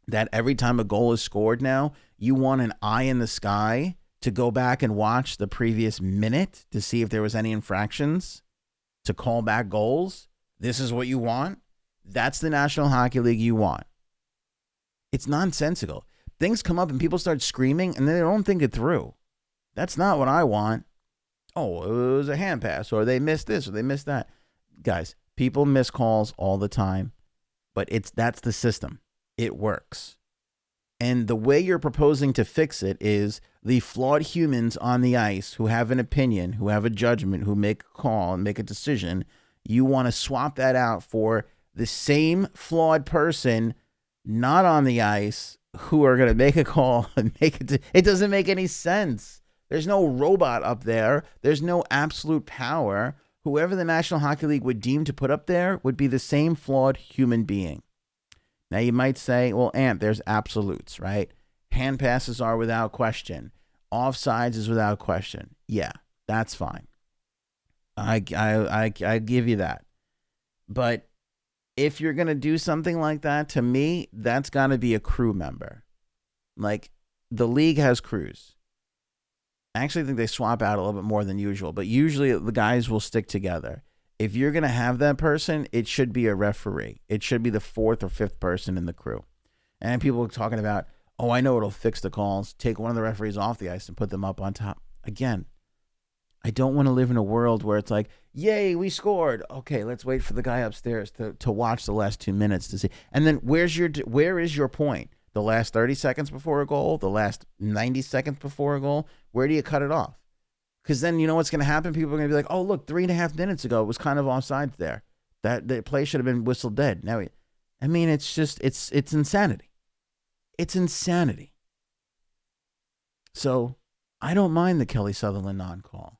that every time a goal is scored now, you want an eye in the sky to go back and watch the previous minute to see if there was any infractions to call back goals? This is what you want? That's the National Hockey League you want. It's nonsensical. Things come up and people start screaming and then they don't think it through. That's not what I want. Oh, it was a hand pass, or they missed this, or they missed that. Guys, people miss calls all the time, but that's the system. It works. And the way you're proposing to fix it is the flawed humans on the ice who have an opinion, who have a judgment, who make a call and make a decision. You want to swap that out for the same flawed person not on the ice who are going to make a call and make it. It doesn't make any sense. There's no robot up there. There's no absolute power. Whoever the National Hockey League would deem to put up there would be the same flawed human being. Now, you might say, well, Ant, there's absolutes, right? Hand passes are without question. Offsides is without question. Yeah, that's fine. I give you that. But if you're going to do something like that, to me, that's got to be a crew member. Like, the league has crews. I actually think they swap out a little bit more than usual, but usually the guys will stick together. If you're going to have that person, it should be a referee. It should be the fourth or fifth person in the crew. And people are talking about, oh, I know it'll fix the calls. Take one of the referees off the ice and put them up on top. Again, I don't want to live in a world where it's like, yay, we scored. Okay, let's wait for the guy upstairs to watch the last 2 minutes to see. And then where is your point? The last 30 seconds before a goal? The last 90 seconds before a goal? Where do you cut it off? Because then you know what's going to happen? People are going to be like, oh, look, 3.5 minutes ago, it was kind of offside there. That the play should have been whistled dead. Now, I mean, it's just, it's insanity. It's insanity. So I don't mind the Kelly Sutherland non-call.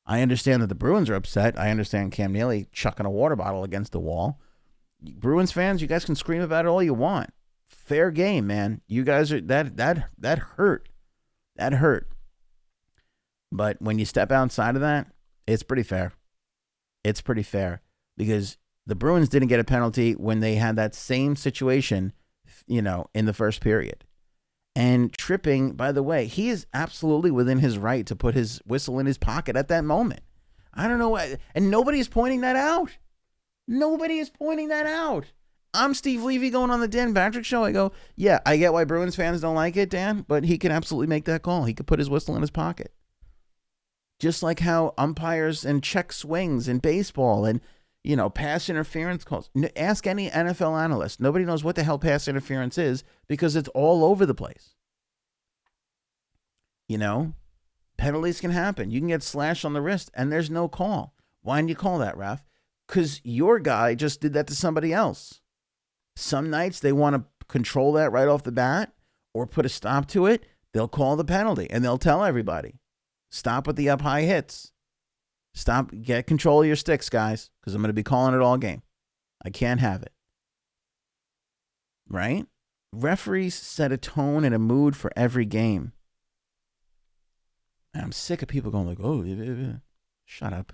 I understand that the Bruins are upset. I understand Cam Neely chucking a water bottle against the wall. Bruins fans, you guys can scream about it all you want. Fair game, man. You guys are that hurt. That hurt. But when you step outside of that, it's pretty fair. It's pretty fair because the Bruins didn't get a penalty when they had that same situation, in the first period. And Tripping, by the way, he is absolutely within his right to put his whistle in his pocket at that moment. I don't know why. And nobody is pointing that out. Nobody is pointing that out. I'm Steve Levy going on the Dan Patrick Show. I go, yeah, I get why Bruins fans don't like it, Dan, but he can absolutely make that call. He could put his whistle in his pocket. Just like how umpires and check swings in baseball and, pass interference calls. Ask any NFL analyst. Nobody knows what the hell pass interference is because it's all over the place. Penalties can happen. You can get slashed on the wrist and there's no call. Why didn't you call that, Raf? Because your guy just did that to somebody else. Some nights they want to control that right off the bat or put a stop to it. They'll call the penalty and they'll tell everybody, stop with the up high hits. Stop, get control of your sticks, guys, because I'm going to be calling it all game. I can't have it. Right? Referees set a tone and a mood for every game. And I'm sick of people going like, oh, shut up.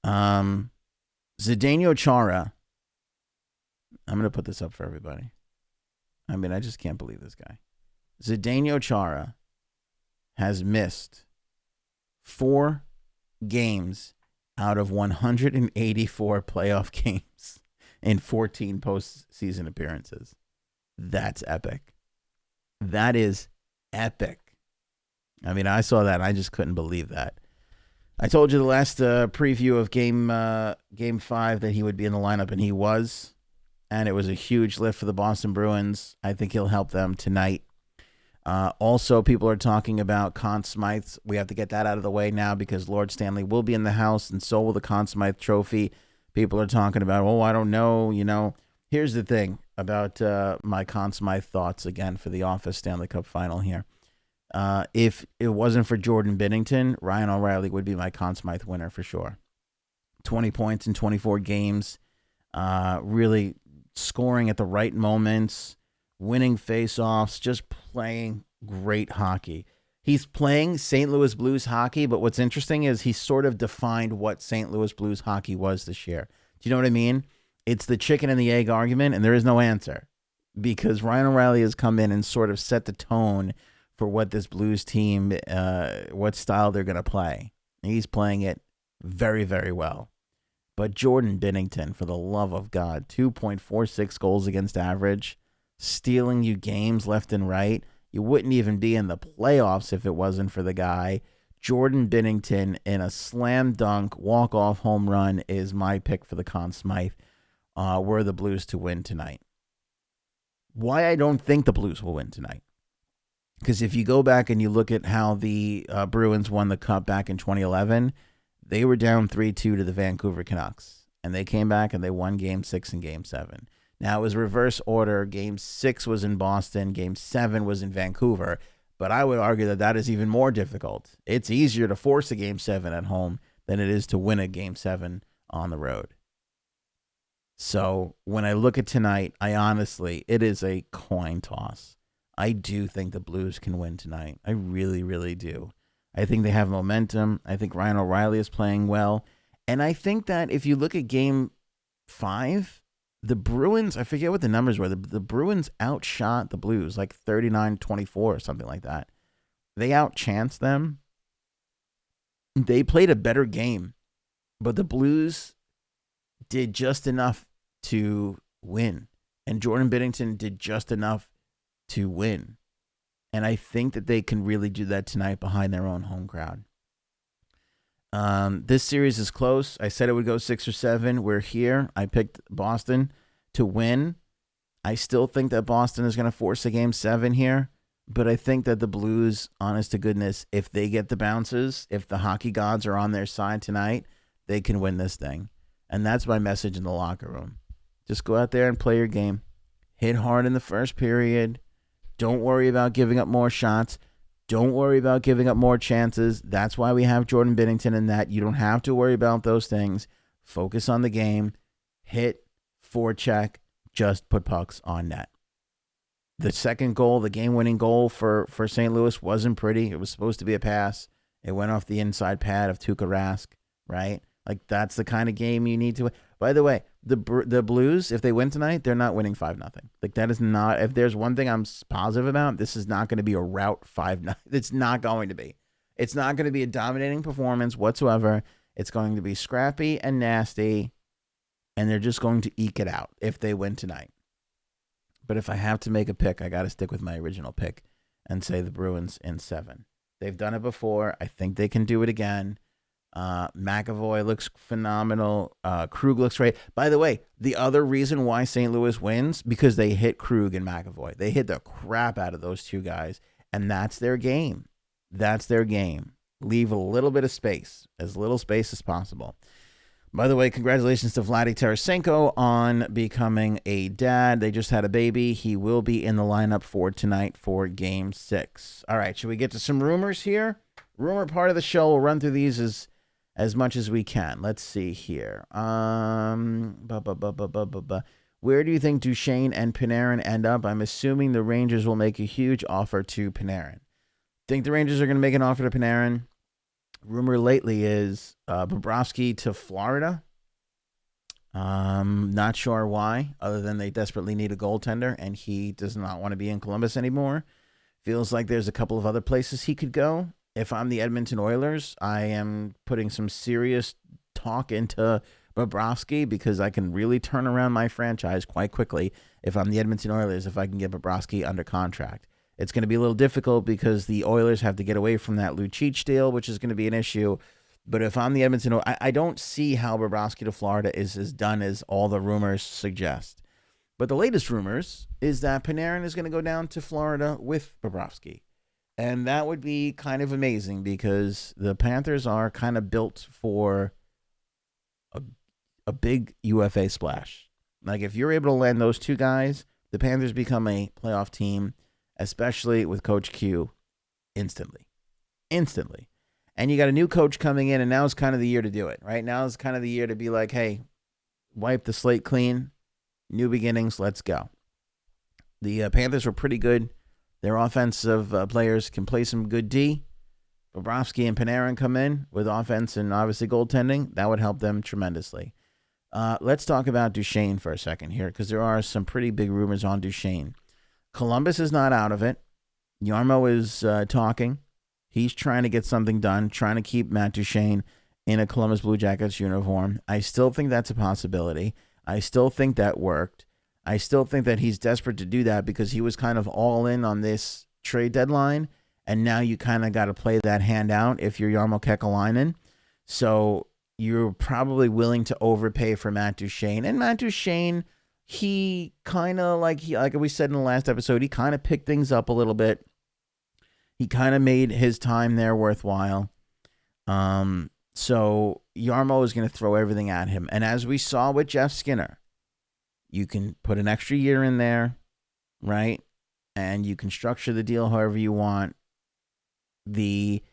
Zdeno Chara. I'm going to put this up for everybody. I mean, I just can't believe this guy. Zdeno Chara has missed 4 games out of 184 playoff games in 14 postseason appearances. That's epic. That is epic. I mean, I saw that and I just couldn't believe that. I told you the last preview of game 5 that he would be in the lineup, and he was. And it was a huge lift for the Boston Bruins. I think he'll help them tonight. Also, people are talking about Conn Smythe. We have to get that out of the way now because Lord Stanley will be in the house, and so will the Conn Smythe trophy. People are talking about, oh, I don't know. Here's the thing about my Conn Smythe thoughts again for the Office Stanley Cup final here. If it wasn't for Jordan Binnington, Ryan O'Reilly would be my Conn Smythe winner for sure. 20 points in 24 games. Really scoring at the right moments, winning faceoffs, just playing great hockey. He's playing St. Louis Blues hockey, but what's interesting is he sort of defined what St. Louis Blues hockey was this year. Do you know what I mean? It's the chicken and the egg argument, and there is no answer because Ryan O'Reilly has come in and sort of set the tone for what this Blues team, what style they're going to play. He's playing it very, very well. But Jordan Binnington, for the love of God, 2.46 goals against average, stealing you games left and right. You wouldn't even be in the playoffs if it wasn't for the guy. Jordan Binnington in a slam dunk walk-off home run is my pick for the Conn Smythe. Were the Blues to win tonight. Why I don't think the Blues will win tonight. Because if you go back and you look at how the Bruins won the Cup back in 2011, they were down 3-2 to the Vancouver Canucks. And they came back and they won Game 6 and Game 7. Now, it was reverse order. Game 6 was in Boston. Game 7 was in Vancouver. But I would argue that is even more difficult. It's easier to force a Game 7 at home than it is to win a Game 7 on the road. So when I look at tonight, it is a coin toss. I do think the Blues can win tonight. I really, really do. I think they have momentum. I think Ryan O'Reilly is playing well. And I think that if you look at game 5, the Bruins, I forget what the numbers were. The Bruins outshot the Blues like 39-24 or something like that. They outchanced them. They played a better game, but the Blues did just enough to win. And Jordan Binnington did just enough to win. And I think that they can really do that tonight behind their own home crowd. This series is close. I said it would go 6 or 7. We're here. I picked Boston to win. I still think that Boston is going to force a game 7 here. But I think that the Blues, honest to goodness, if they get the bounces, if the hockey gods are on their side tonight, they can win this thing. And that's my message in the locker room. Just go out there and play your game. Hit hard in the first period. Don't worry about giving up more shots. Don't worry about giving up more chances. That's why we have Jordan Binnington in that. You don't have to worry about those things. Focus on the game. Hit, forecheck, just put pucks on net. The second goal, the game-winning goal for St. Louis wasn't pretty. It was supposed to be a pass. It went off the inside pad of Tuukka Rask, right? Like, that's the kind of game you need to win. By the way, the Blues, if they win tonight, they're not winning 5-0. Like, that is not, if there's one thing I'm positive about, this is not going to be a rout 5-0. It's not going to be. It's not going to be a dominating performance whatsoever. It's going to be scrappy and nasty, and they're just going to eke it out if they win tonight. But if I have to make a pick, I got to stick with my original pick and say the Bruins in 7. They've done it before. I think they can do it again. McAvoy looks phenomenal. Krug looks great. By the way, the other reason why St. Louis wins, because they hit Krug and McAvoy. They hit the crap out of those two guys, and that's their game. That's their game. Leave a little bit of space, as little space as possible. By the way, congratulations to Vladdy Tarasenko on becoming a dad. They just had a baby. He will be in the lineup for tonight for Game 6. All right, should we get to some rumors here? Rumor part of the show. We'll run through these as much as we can. Let's see here. Where do you think Duchesne and Panarin end up? I'm assuming the Rangers will make a huge offer to Panarin. Think the Rangers are going to make an offer to Panarin? Rumor lately is Bobrovsky to Florida. Not sure why, other than they desperately need a goaltender, and he does not want to be in Columbus anymore. Feels like there's a couple of other places he could go. If I'm the Edmonton Oilers, I am putting some serious talk into Bobrovsky because I can really turn around my franchise quite quickly if I'm the Edmonton Oilers, if I can get Bobrovsky under contract. It's going to be a little difficult because the Oilers have to get away from that Lucic deal, which is going to be an issue. But if I'm the Edmonton, I don't see how Bobrovsky to Florida is as done as all the rumors suggest. But the latest rumors is that Panarin is going to go down to Florida with Bobrovsky. And that would be kind of amazing because the Panthers are kind of built for a big UFA splash. Like if you're able to land those two guys, the Panthers become a playoff team, especially with Coach Q, instantly. And you got a new coach coming in, and now is kind of the year to do it, right? Now is kind of the year to be like, hey, wipe the slate clean, new beginnings, let's go. The Panthers were pretty good. Their offensive players can play some good D. Bobrovsky and Panarin come in with offense and obviously goaltending. That would help them tremendously. Let's talk about Duchesne for a second here because there are some pretty big rumors on Duchesne. Columbus is not out of it. Jarmo is talking. He's trying to get something done, trying to keep Matt Duchesne in a Columbus Blue Jackets uniform. I still think that's a possibility. I still think that worked. I still think that he's desperate to do that because he was kind of all in on this trade deadline, and now you kind of got to play that hand out if you're Jarmo Kekalainen. So you're probably willing to overpay for Matt Duchesne. And Matt Duchesne, he kind of, like we said in the last episode, he kind of picked things up a little bit. He kind of made his time there worthwhile. So Jarmo is going to throw everything at him. And as we saw with Jeff Skinner, you can put an extra year in there, right? And you can structure the deal however you want. The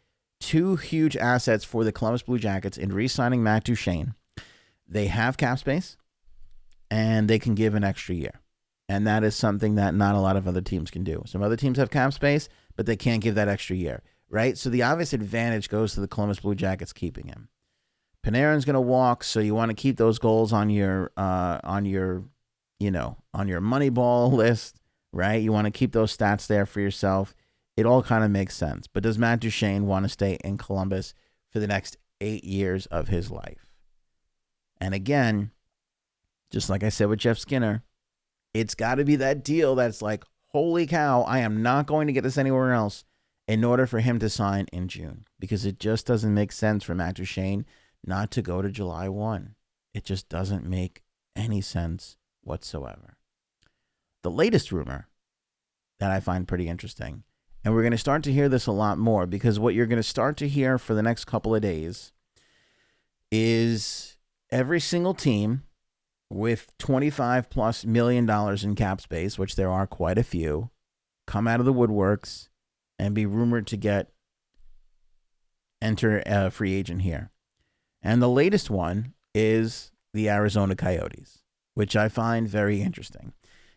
two huge assets for the Columbus Blue Jackets in re-signing Matt Duchesne, they have cap space, and they can give an extra year. And that is something that not a lot of other teams can do. Some other teams have cap space, but they can't give that extra year. right? So the obvious advantage goes to the Columbus Blue Jackets keeping him. Panarin's going to walk, so you want to keep those goals on your Moneyball list, right? You want to keep those stats there for yourself. It all kind of makes sense. But does Matt Duchene want to stay in Columbus for the next 8 years of his life? And again, just like I said with Jeff Skinner, it's got to be that deal that's like, holy cow, I am not going to get this anywhere else in order for him to sign in June, because it just doesn't make sense for Matt Duchene not to go to July 1. It just doesn't make any sense whatsoever. The latest rumor that I find pretty interesting, and we're going to start to hear this a lot more, because what you're going to start to hear for the next couple of days is every single team with $25+ million in cap space, which there are quite a few, come out of the woodworks and be rumored to enter a free agent here. And the latest one is the Arizona Coyotes, which I find very interesting.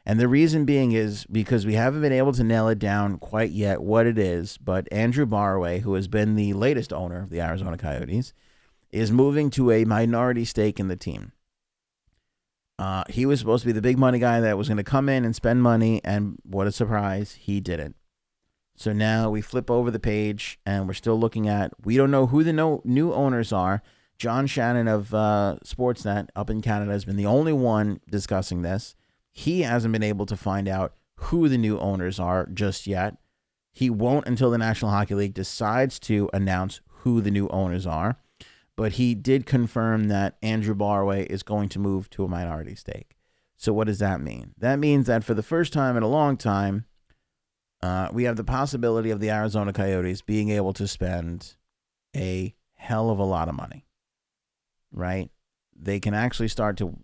And the reason being is because we haven't been able to nail it down quite yet what it is, but Andrew Barway, who has been the latest owner of the Arizona Coyotes, is moving to a minority stake in the team. He was supposed to be the big money guy that was going to come in and spend money, and what a surprise, he didn't. So now we flip over the page, and we're still looking at, we don't know who the new owners are. John Shannon of Sportsnet up in Canada has been the only one discussing this. He hasn't been able to find out who the new owners are just yet. He won't until the National Hockey League decides to announce who the new owners are. But he did confirm that Andrew Barway is going to move to a minority stake. So what does that mean? That means that for the first time in a long time, we have the possibility of the Arizona Coyotes being able to spend a hell of a lot of money, right? They can actually start to,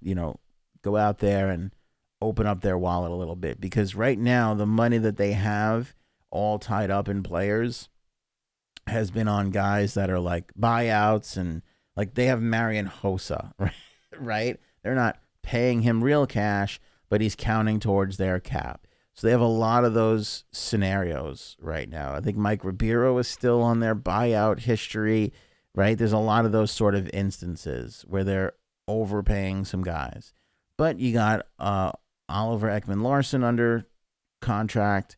go out there and open up their wallet a little bit, because right now the money that they have all tied up in players has been on guys that are like buyouts, and like they have Marian Hossa, right? They're not paying him real cash, but he's counting towards their cap. So they have a lot of those scenarios right now. I think Mike Ribeiro is still on their buyout history, right? There's a lot of those sort of instances where they're overpaying some guys. But you got Oliver Ekman-Larsson under contract.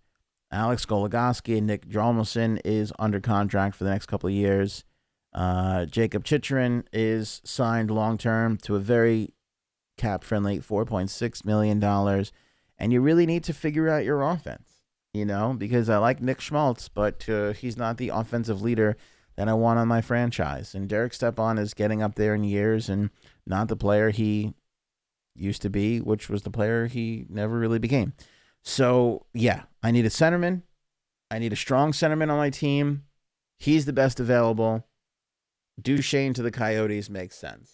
Alex Goligoski and Nick Hjalmarsson is under contract for the next couple of years. Jacob Chychrun is signed long-term to a very cap-friendly $4.6 million. And you really need to figure out your offense, because I like Nick Schmaltz, but he's not the offensive leader that I want on my franchise. And Derek Stepan is getting up there in years and not the player he used to be, which was the player he never really became. So, yeah, I need a centerman. I need a strong centerman on my team. He's the best available. Duchene to the Coyotes makes sense.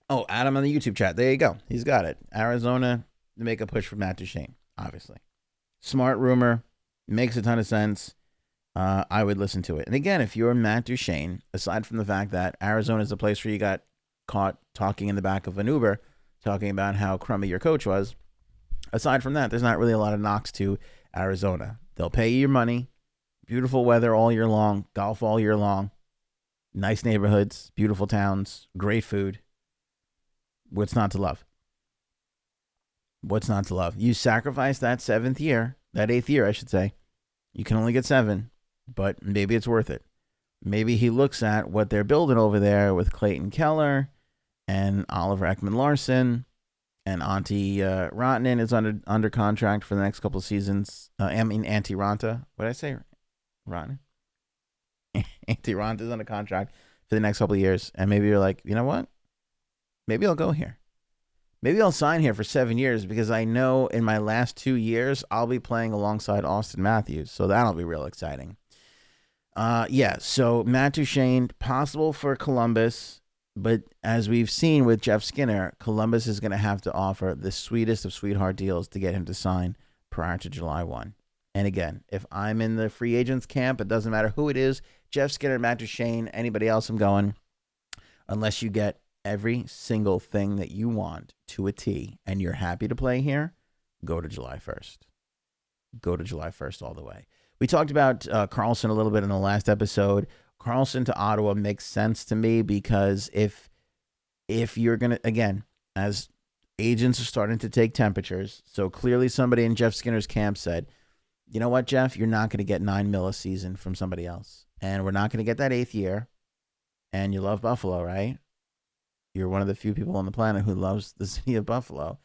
Oh, Adam on the YouTube chat. There you go. He's got it. Arizona to make a push for Matt Duchene, obviously. Smart rumor. Makes a ton of sense. I would listen to it. And again, if you're Matt Duchene, aside from the fact that Arizona is the place where you got caught talking in the back of an Uber, talking about how crummy your coach was, aside from that, there's not really a lot of knocks to Arizona. They'll pay you your money. Beautiful weather all year long. Golf all year long. Nice neighborhoods. Beautiful towns. Great food. What's not to love? What's not to love? You sacrifice that 8th year, I should say. You can only get 7, but maybe it's worth it. Maybe he looks at what they're building over there with Clayton Keller and Oliver Ekman-Larsson. And Antti Rantanen is under contract for the next couple of seasons. Antti Ranta. What did I say? Rantanen? Antti Ranta is under contract for the next couple of years. And maybe you're like, you know what? Maybe I'll go here. Maybe I'll sign here for 7 years, because I know in my last 2 years, I'll be playing alongside Austin Matthews. So that'll be real exciting. So Matt Duchene, possible for Columbus. But as we've seen with Jeff Skinner, Columbus is going to have to offer the sweetest of sweetheart deals to get him to sign prior to July 1. And again, if I'm in the free agents camp, it doesn't matter who it is, Jeff Skinner, Matt Duchene, anybody else, I'm going, unless you get every single thing that you want to a T and you're happy to play here, go to July 1st. Go to July 1st all the way. We talked about Carlson a little bit in the last episode. Carlson to Ottawa makes sense to me because if you're going to, again, as agents are starting to take temperatures, so clearly somebody in Jeff Skinner's camp said, you know what, Jeff, you're not going to get $9 million a season from somebody else. And we're not going to get that 8th year. And you love Buffalo, right? You're one of the few people on the planet who loves the city of Buffalo.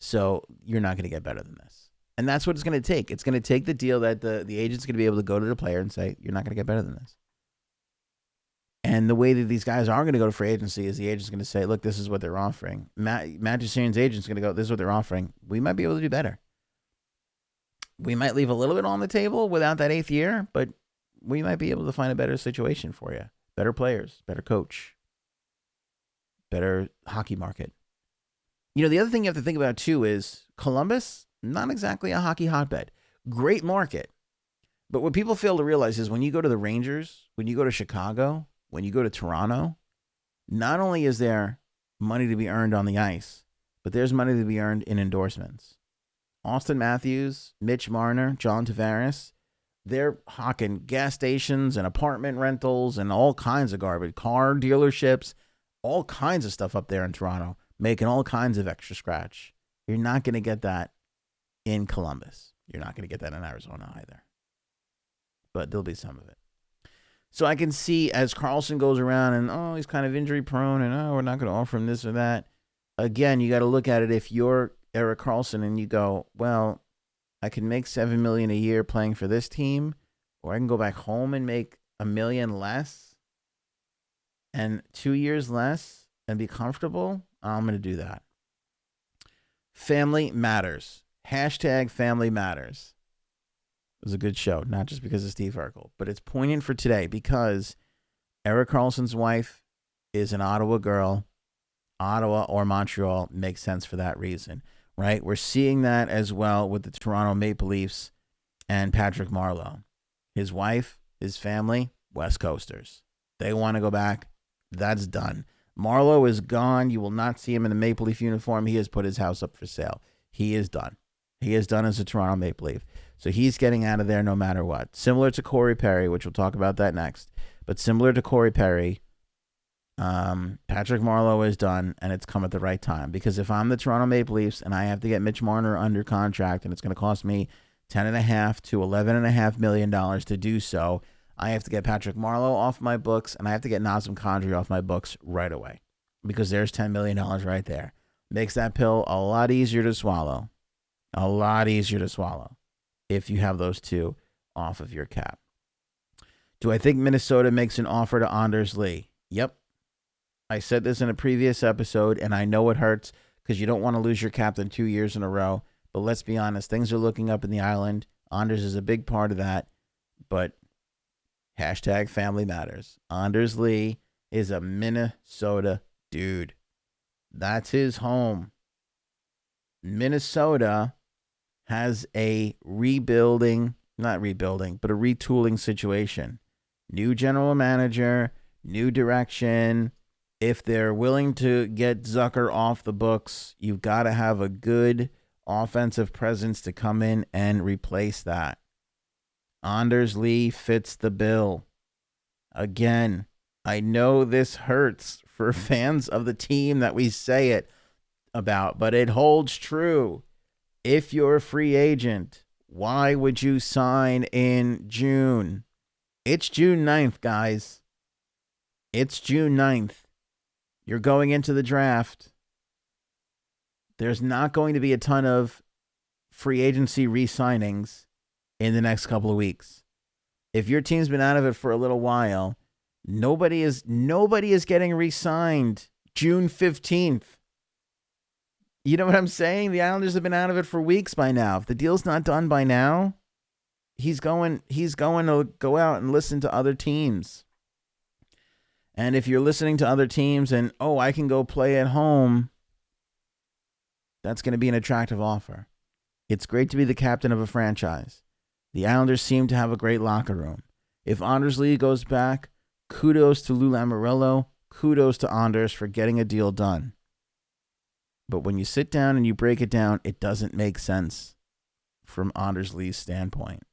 So you're not going to get better than this. And that's what it's going to take. It's going to take the deal that the agent's going to be able to go to the player and say, you're not going to get better than this. And the way that these guys are going to go to free agency is the agent's going to say, look, this is what they're offering. Matt Duchesne's agent's going to go, this is what they're offering. We might be able to do better. We might leave a little bit on the table without that 8th year, but we might be able to find a better situation for you. Better players, better coach, better hockey market. You know, the other thing you have to think about, too, is Columbus, not exactly a hockey hotbed. Great market. But what people fail to realize is when you go to the Rangers, when you go to Chicago, when you go to Toronto, not only is there money to be earned on the ice, but there's money to be earned in endorsements. Austin Matthews, Mitch Marner, John Tavares, they're hawking gas stations and apartment rentals and all kinds of garbage, car dealerships, all kinds of stuff up there in Toronto, making all kinds of extra scratch. You're not going to get that in Columbus. You're not going to get that in Arizona either. But there'll be some of it. So I can see as Carlson goes around and, he's kind of injury prone and, we're not going to offer him this or that. Again, you got to look at it if you're Erik Karlsson and you go, well, I can make $7 million a year playing for this team, or I can go back home and make $1 million less and 2 years less and be comfortable. I'm going to do that. Family matters. Hashtag family matters. It was a good show, not just because of Steve Urkel, but it's poignant for today because Erik Karlsson's wife is an Ottawa girl. Ottawa or Montreal makes sense for that reason, right? We're seeing that as well with the Toronto Maple Leafs and Patrick Marleau. His wife, his family, West Coasters. They want to go back. That's done. Marleau is gone. You will not see him in the Maple Leaf uniform. He has put his house up for sale. He is done. He is done as a Toronto Maple Leaf. So he's getting out of there no matter what. Similar to Corey Perry, which we'll talk about that next. But similar to Corey Perry, Patrick Marleau is done, and it's come at the right time. Because if I'm the Toronto Maple Leafs and I have to get Mitch Marner under contract, and it's going to cost me $10.5 to $11.5 million to do so, I have to get Patrick Marleau off my books, and I have to get Nazem Kadri off my books right away. Because there's $10 million right there. Makes that pill a lot easier to swallow. A lot easier to swallow if you have those two off of your cap. Do I think Minnesota makes an offer to Anders Lee? Yep. I said this in a previous episode, and I know it hurts because you don't want to lose your captain 2 years in a row. But let's be honest, things are looking up in the island. Anders is a big part of that. But hashtag family matters. Anders Lee is a Minnesota dude. That's his home. Minnesota has a retooling situation. New general manager, new direction. If they're willing to get Zucker off the books, you've got to have a good offensive presence to come in and replace that. Anders Lee fits the bill. Again, I know this hurts for fans of the team that we say it about, but it holds true. If you're a free agent, why would you sign in June? It's June 9th, guys. It's June 9th. You're going into the draft. There's not going to be a ton of free agency re-signings in the next couple of weeks. If your team's been out of it for a little while, nobody is getting re-signed June 15th. You know what I'm saying? The Islanders have been out of it for weeks by now. If the deal's not done by now, he's going to go out and listen to other teams. And if you're listening to other teams and, I can go play at home, that's going to be an attractive offer. It's great to be the captain of a franchise. The Islanders seem to have a great locker room. If Anders Lee goes back, kudos to Lou Lamoriello, kudos to Anders for getting a deal done. But when you sit down and you break it down, it doesn't make sense from Anders Lee's standpoint.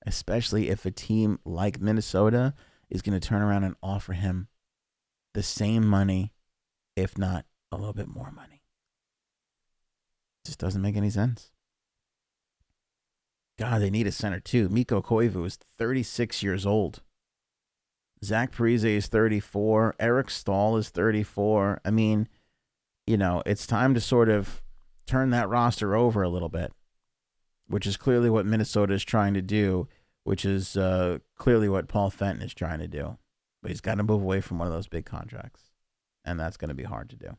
especially if a team like Minnesota is going to turn around and offer him the same money, if not a little bit more money. Just doesn't make any sense. God, they need a center too. Mikko Koivu is 36 years old. Zach Parise is 34. Eric Stahl is 34. I mean, it's time to sort of turn that roster over a little bit, which is clearly what Minnesota is trying to do, which is clearly what Paul Fenton is trying to do. But he's got to move away from one of those big contracts, and that's going to be hard to do.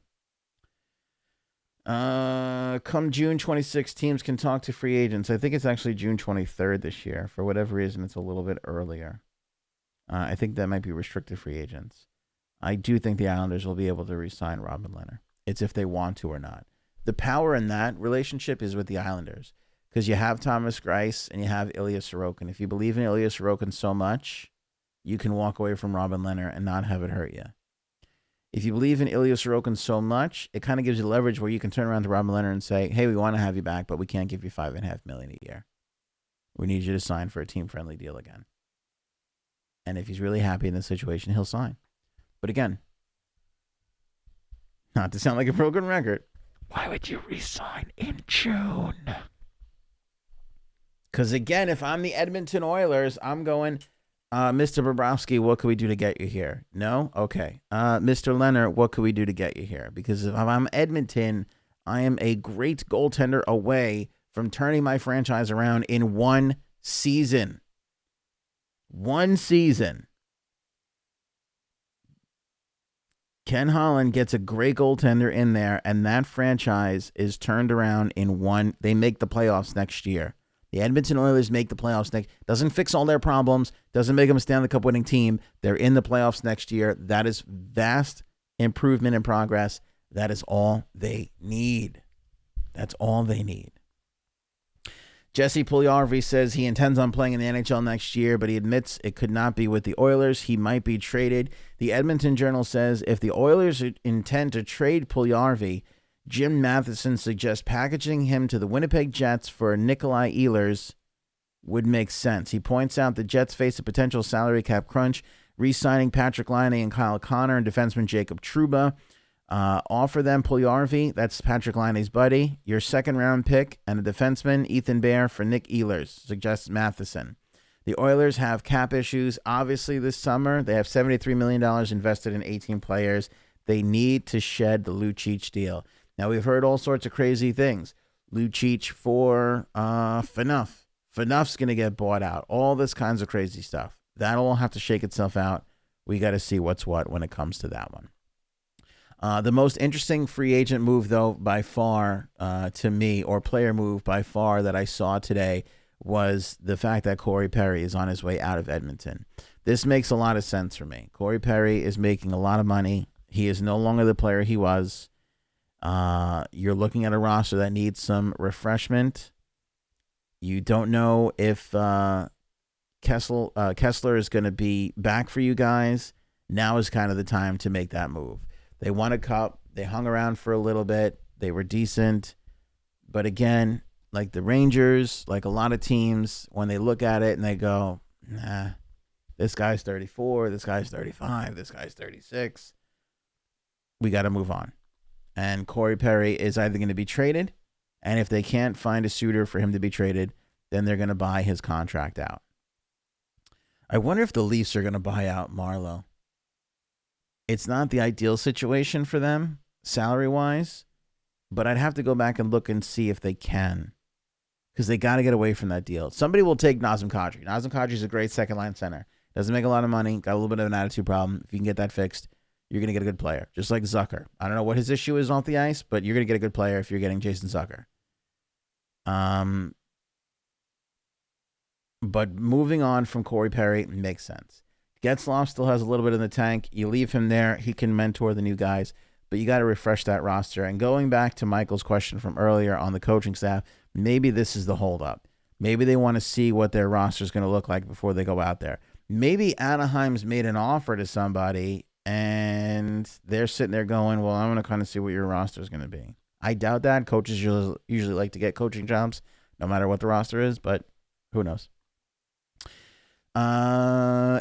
Come June 26th, teams can talk to free agents. I think it's actually June 23rd this year. For whatever reason, it's a little bit earlier. I think that might be restricted free agents. I do think the Islanders will be able to re-sign Robin Lehner. It's if they want to or not. The power in that relationship is with the Islanders because you have Thomas Greiss and you have Ilya Sorokin. If you believe in Ilya Sorokin so much, you can walk away from Robin Lehner and not have it hurt you. If you believe in Ilya Sorokin so much, it kind of gives you leverage where you can turn around to Robin Lehner and say, hey, we want to have you back, but we can't give you $5.5 million a year. We need you to sign for a team-friendly deal again. And if he's really happy in this situation, he'll sign. But again, not to sound like a broken record, Why would you resign in June? because again, if I'm the Edmonton Oilers, I'm going, Mr. Bobrovsky, what can we do to get you here? No? Okay. Mr. Leonard, what can we do to get you here? Because if I'm Edmonton, I am a great goaltender away from turning my franchise around in one season. One season. Ken Holland gets a great goaltender in there, and that franchise is turned around in one. They make the playoffs next year. The Edmonton Oilers make the playoffs next. Doesn't fix all their problems. Doesn't make them a Stanley Cup winning team. They're in the playoffs next year. That is vast improvement in progress. That is all they need. That's all they need. Jesse Puljujarvi says he intends on playing in the NHL next year, but he admits it could not be with the Oilers. He might be traded. The Edmonton Journal says if the Oilers intend to trade Puljujarvi, Jim Matheson suggests packaging him to the Winnipeg Jets for Nikolai Ehlers would make sense. He points out the Jets face a potential salary cap crunch, re-signing Patrick Laine and Kyle Connor and defenseman Jacob Trouba. Offer them Puljujarvi, that's Patrick Laine's buddy, your second-round pick, and a defenseman, Ethan Bear, for Nick Ehlers, suggests Matheson. The Oilers have cap issues, obviously, this summer. They have $73 million invested in 18 players. They need to shed the Lucic deal. Now, we've heard all sorts of crazy things. Lucic for Phaneuf. Phaneuf's going to get bought out. All this kinds of crazy stuff. That'll all have to shake itself out. We got to see what's what when it comes to that one. The most interesting free agent move, though, by far to me, or player move by far that I saw today, was the fact that Corey Perry is on his way out of Edmonton. This makes a lot of sense for me. Corey Perry is making a lot of money. He is no longer the player he was. You're looking at a roster that needs some refreshment. You don't know if Kessler is going to be back for you guys. Now is kind of the time to make that move. They won a cup. They hung around for a little bit. They were decent. But again, like the Rangers, like a lot of teams, when they look at it and they go, nah, this guy's 34, this guy's 35, this guy's 36. We got to move on. And Corey Perry is either going to be traded, and if they can't find a suitor for him to be traded, then they're going to buy his contract out. I wonder if the Leafs are going to buy out Marleau. It's not the ideal situation for them, salary-wise, but I'd have to go back and look and see if they can, because they got to get away from that deal. Somebody will take Nazem Kadri. Nazem Kadri is a great second-line center. Doesn't make a lot of money, got a little bit of an attitude problem. If you can get that fixed, you're going to get a good player, just like Zucker. I don't know what his issue is off the ice, but you're going to get a good player if you're getting Jason Zucker. But moving on from Corey Perry makes sense. Getzlaf still has a little bit in the tank. You leave him there. He can mentor the new guys, but you got to refresh that roster. And going back to Michael's question from earlier on the coaching staff, maybe this is the holdup. Maybe they want to see what their roster is going to look like before they go out there. Maybe Anaheim's made an offer to somebody, and they're sitting there going, well, I'm going to kind of see what your roster is going to be. I doubt that. Coaches usually like to get coaching jobs no matter what the roster is, but who knows?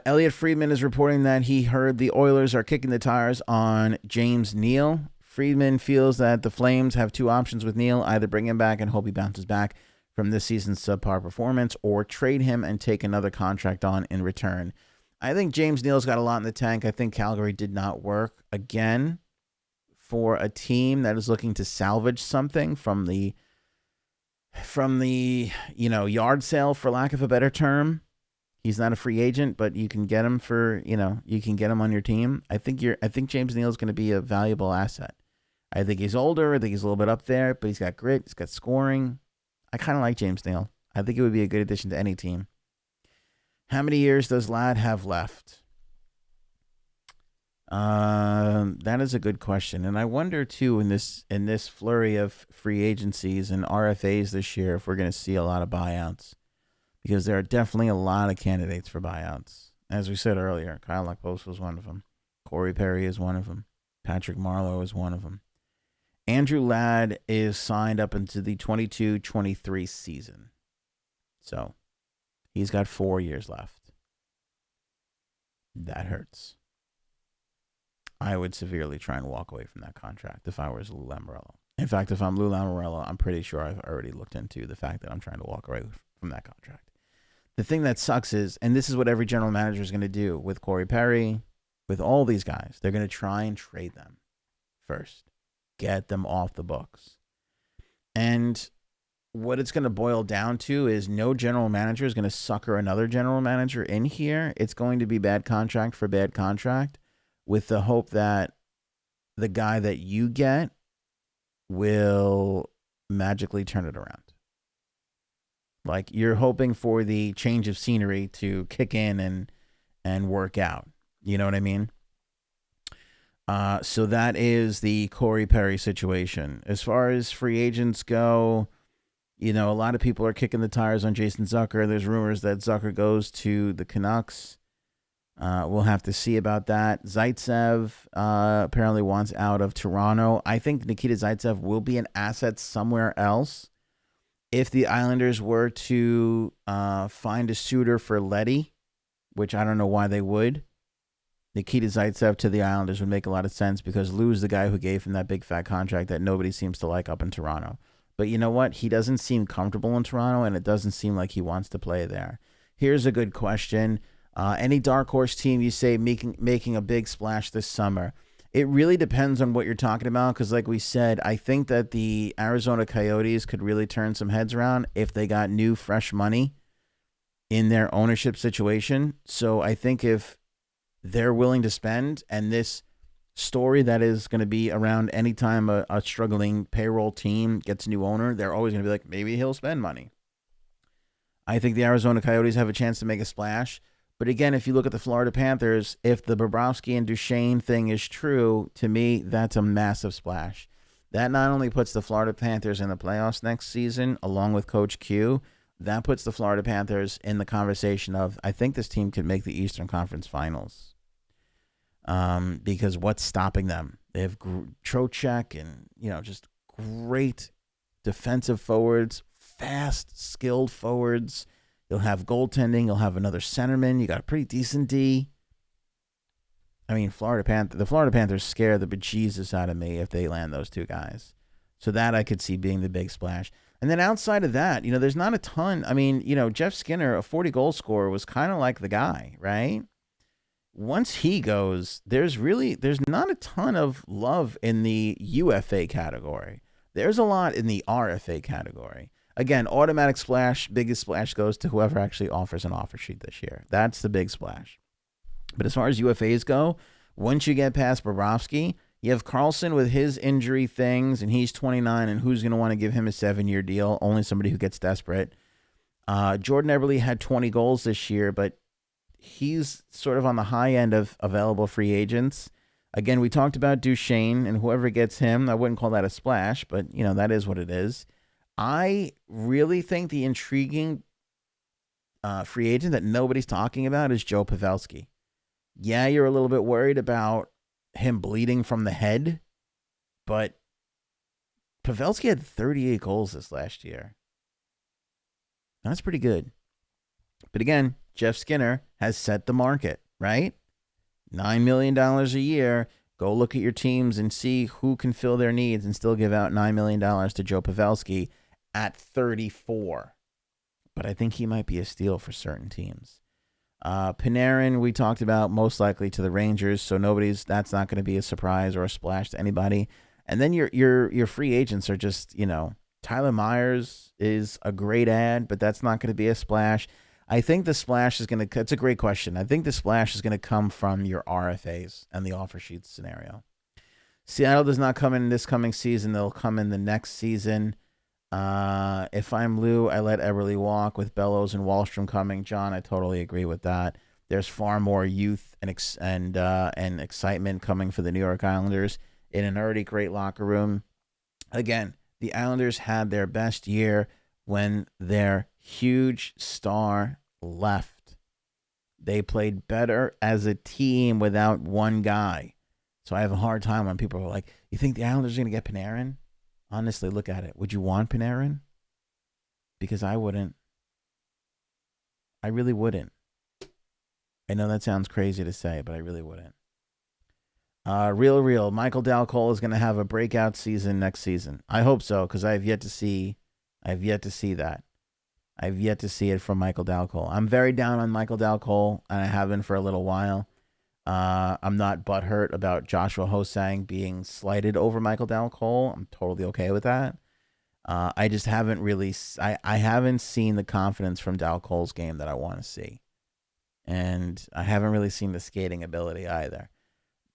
Elliot Friedman is reporting that he heard the Oilers are kicking the tires on James Neal. Friedman feels that the Flames have two options with Neal: either bring him back and hope he bounces back from this season's subpar performance, or trade him and take another contract on in return. I think James Neal's got a lot in the tank. I think Calgary did not work again for a team that is looking to salvage something from the yard sale, for lack of a better term. He's not a free agent, but you can get him for, you can get him on your team. I think James Neal is going to be a valuable asset. I think he's older. I think he's a little bit up there, but he's got grit. He's got scoring. I kind of like James Neal. I think it would be a good addition to any team. How many years does Ladd have left? That is a good question. And I wonder too, in this flurry of free agencies and RFAs this year, if we're going to see a lot of buyouts, because there are definitely a lot of candidates for buyouts. As we said earlier, Kyle Okposo was one of them. Corey Perry is one of them. Patrick Marleau is one of them. Andrew Ladd is signed up into the 22-23 season. So he's got 4 years left. That hurts. I would severely try and walk away from that contract if I was Lou Lamoriello. In fact, if I'm Lou Lamoriello, I'm pretty sure I've already looked into the fact that I'm trying to walk away from that contract. The thing that sucks is, and this is what every general manager is going to do with Corey Perry, with all these guys, they're going to try and trade them first. Get them off the books. And what it's going to boil down to is no general manager is going to sucker another general manager in here. It's going to be bad contract for bad contract, with the hope that the guy that you get will magically turn it around. Like, you're hoping for the change of scenery to kick in and work out. You know what I mean? So that is the Corey Perry situation. As far as free agents go, a lot of people are kicking the tires on Jason Zucker. There's rumors that Zucker goes to the Canucks. We'll have to see about that. Zaitsev apparently wants out of Toronto. I think Nikita Zaitsev will be an asset somewhere else. If the Islanders were to find a suitor for Leddy, which I don't know why they would, Nikita Zaitsev to the Islanders would make a lot of sense, because Lou's the guy who gave him that big fat contract that nobody seems to like up in Toronto. But you know what? He doesn't seem comfortable in Toronto, and it doesn't seem like he wants to play there. Here's a good question. Any dark horse team you say making a big splash this summer? It really depends on what you're talking about, because like we said, I think that the Arizona Coyotes could really turn some heads around if they got new, fresh money in their ownership situation. So I think if they're willing to spend, and this story that is going to be around anytime a struggling payroll team gets a new owner, they're always going to be like, maybe he'll spend money. I think the Arizona Coyotes have a chance to make a splash. But again, if you look at the Florida Panthers, if the Bobrovsky and Duchesne thing is true, to me, that's a massive splash. That not only puts the Florida Panthers in the playoffs next season, along with Coach Q, that puts the Florida Panthers in the conversation of, I think this team could make the Eastern Conference Finals. Because what's stopping them? They have Trocheck and, just great defensive forwards, fast, skilled forwards. You'll have goaltending. You'll have another centerman. You got a pretty decent D. I mean, the Florida Panthers scare the bejesus out of me if they land those two guys. So that I could see being the big splash. And then outside of that, there's not a ton. I mean, Jeff Skinner, a 40-goal scorer, was kind of like the guy, right? Once he goes, there's not a ton of love in the UFA category. There's a lot in the RFA category. Again, automatic splash, biggest splash goes to whoever actually offers an offer sheet this year. That's the big splash. But as far as UFAs go, once you get past Bobrovsky, you have Carlson with his injury things, and he's 29, and who's going to want to give him a 7-year deal? Only somebody who gets desperate. Jordan Eberle had 20 goals this year, but he's sort of on the high end of available free agents. Again, we talked about Duchesne, and whoever gets him, I wouldn't call that a splash, but, that is what it is. I really think the intriguing free agent that nobody's talking about is Joe Pavelski. Yeah, you're a little bit worried about him bleeding from the head, but Pavelski had 38 goals this last year. That's pretty good. But again, Jeff Skinner has set the market, right? $9 million a year. Go look at your teams and see who can fill their needs and still give out $9 million to Joe Pavelski at 34. But I think he might be a steal for certain teams. Panarin, we talked about, most likely to the Rangers, so that's not going to be a surprise or a splash to anybody. And then your free agents are just, Tyler Myers is a great ad, but that's not going to be a splash. I think the splash is going to, it's a great question. I think the splash is going to come from your RFAs and the offer sheet scenario. Seattle does not come in this coming season. They'll come in the next season. If I'm Lou, I let Eberle walk with Bellows and Wahlstrom coming. John, I totally agree with that. There's far more youth and excitement coming for the New York Islanders in an already great locker room. Again, the Islanders had their best year when their huge star left. They played better as a team without one guy. So I have a hard time when people are like, you think the Islanders are going to get Panarin? Honestly, look at it. Would you want Panarin? Because I wouldn't. I really wouldn't. I know that sounds crazy to say, but I really wouldn't. Real. Michael Dalcol is going to have a breakout season next season. I hope so, because I've yet to see that. I've yet to see it from Michael Dalcol. I'm very down on Michael Dalcol, and I have been for a little while. I'm not butthurt about Joshua Hosang being slighted over Michael Dalcol. I'm totally okay with that. I just haven't really, I haven't seen the confidence from Dalcol's game that I want to see. And I haven't really seen the skating ability either.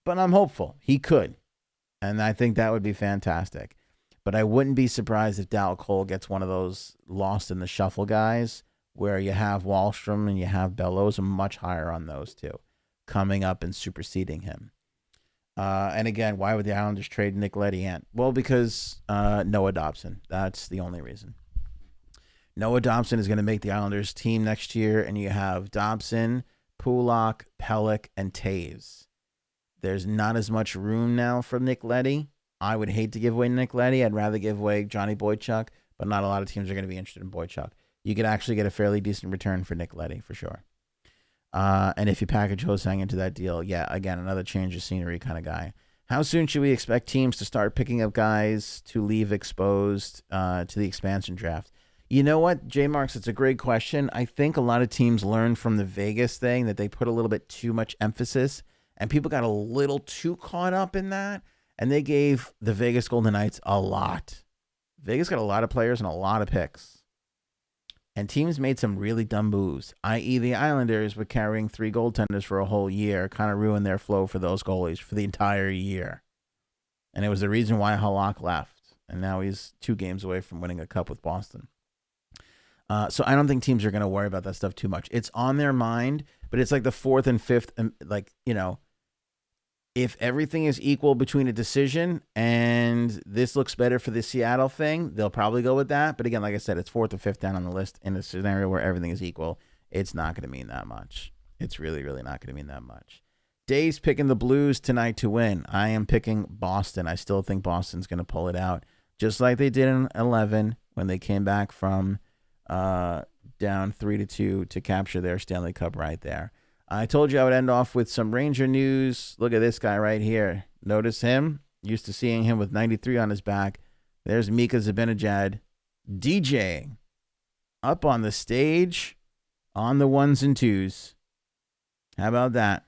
But I'm hopeful. He could. And I think that would be fantastic. But I wouldn't be surprised if Dalcol gets one of those lost in the shuffle guys where you have Wahlstrom and you have Bellows. I'm much higher on those two coming up and superseding him. And again, why would the Islanders trade Nick Leddy? Well, because Noah Dobson. That's the only reason. Noah Dobson is going to make the Islanders team next year, and you have Dobson, Pulock, Pelech, and Taves. There's not as much room now for Nick Leddy. I would hate to give away Nick Leddy. I'd rather give away Johnny Boychuk, but not a lot of teams are going to be interested in Boychuk. You could actually get a fairly decent return for Nick Leddy, for sure. And if you package Hosang into that deal, yeah, again, another change of scenery kind of guy. How soon should we expect teams to start picking up guys to leave exposed to the expansion draft? You know what, J Marks, it's a great question. I think a lot of teams learned from the Vegas thing that they put a little bit too much emphasis, and people got a little too caught up in that, and they gave the Vegas Golden Knights a lot. Vegas got a lot of players and a lot of picks. And teams made some really dumb moves, i.e. the Islanders were carrying 3 goaltenders for a whole year, kind of ruined their flow for those goalies for the entire year. And it was the reason why Halak left. And now he's 2 games away from winning a cup with Boston. So I don't think teams are going to worry about that stuff too much. It's on their mind, but it's like the 4th and 5th, if everything is equal between a decision and this looks better for the Seattle thing, they'll probably go with that. But again, like I said, it's 4th or 5th down on the list in a scenario where everything is equal. It's not going to mean that much. It's really, really not going to mean that much. Dave's picking the Blues tonight to win. I am picking Boston. I still think Boston's going to pull it out, just like they did in 11 when they came back from down 3-2 to capture their Stanley Cup right there. I told you I would end off with some Ranger news. Look at this guy right here. Notice him? Used to seeing him with 93 on his back. There's Mika Zibanejad DJing up on the stage on the 1s and 2s. How about that?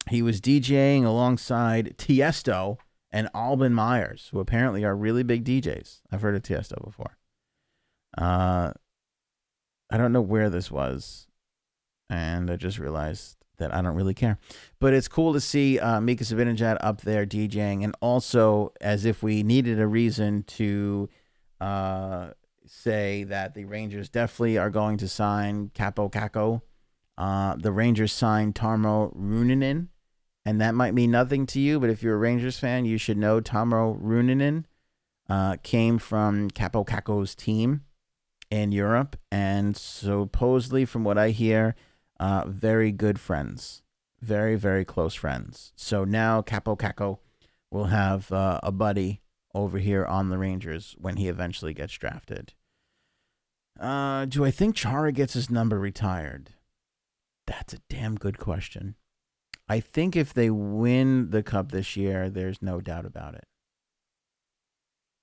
He was DJing alongside Tiesto and Alban Myers, who apparently are really big DJs. I've heard of Tiesto before. I don't know where this was, and I just realized that I don't really care. But it's cool to see Mika Zibanejad up there DJing, and also as if we needed a reason to say that the Rangers definitely are going to sign Capo Caco. The Rangers signed Tarmo Ruunanen, and that might mean nothing to you, but if you're a Rangers fan, you should know Tarmo Ruunanen came from Capo Caco's team in Europe, and supposedly, from what I hear, very good friends. Very, very close friends. So now Capo Caco will have a buddy over here on the Rangers when he eventually gets drafted. Do I think Chara gets his number retired? That's a damn good question. I think if they win the cup this year, there's no doubt about it.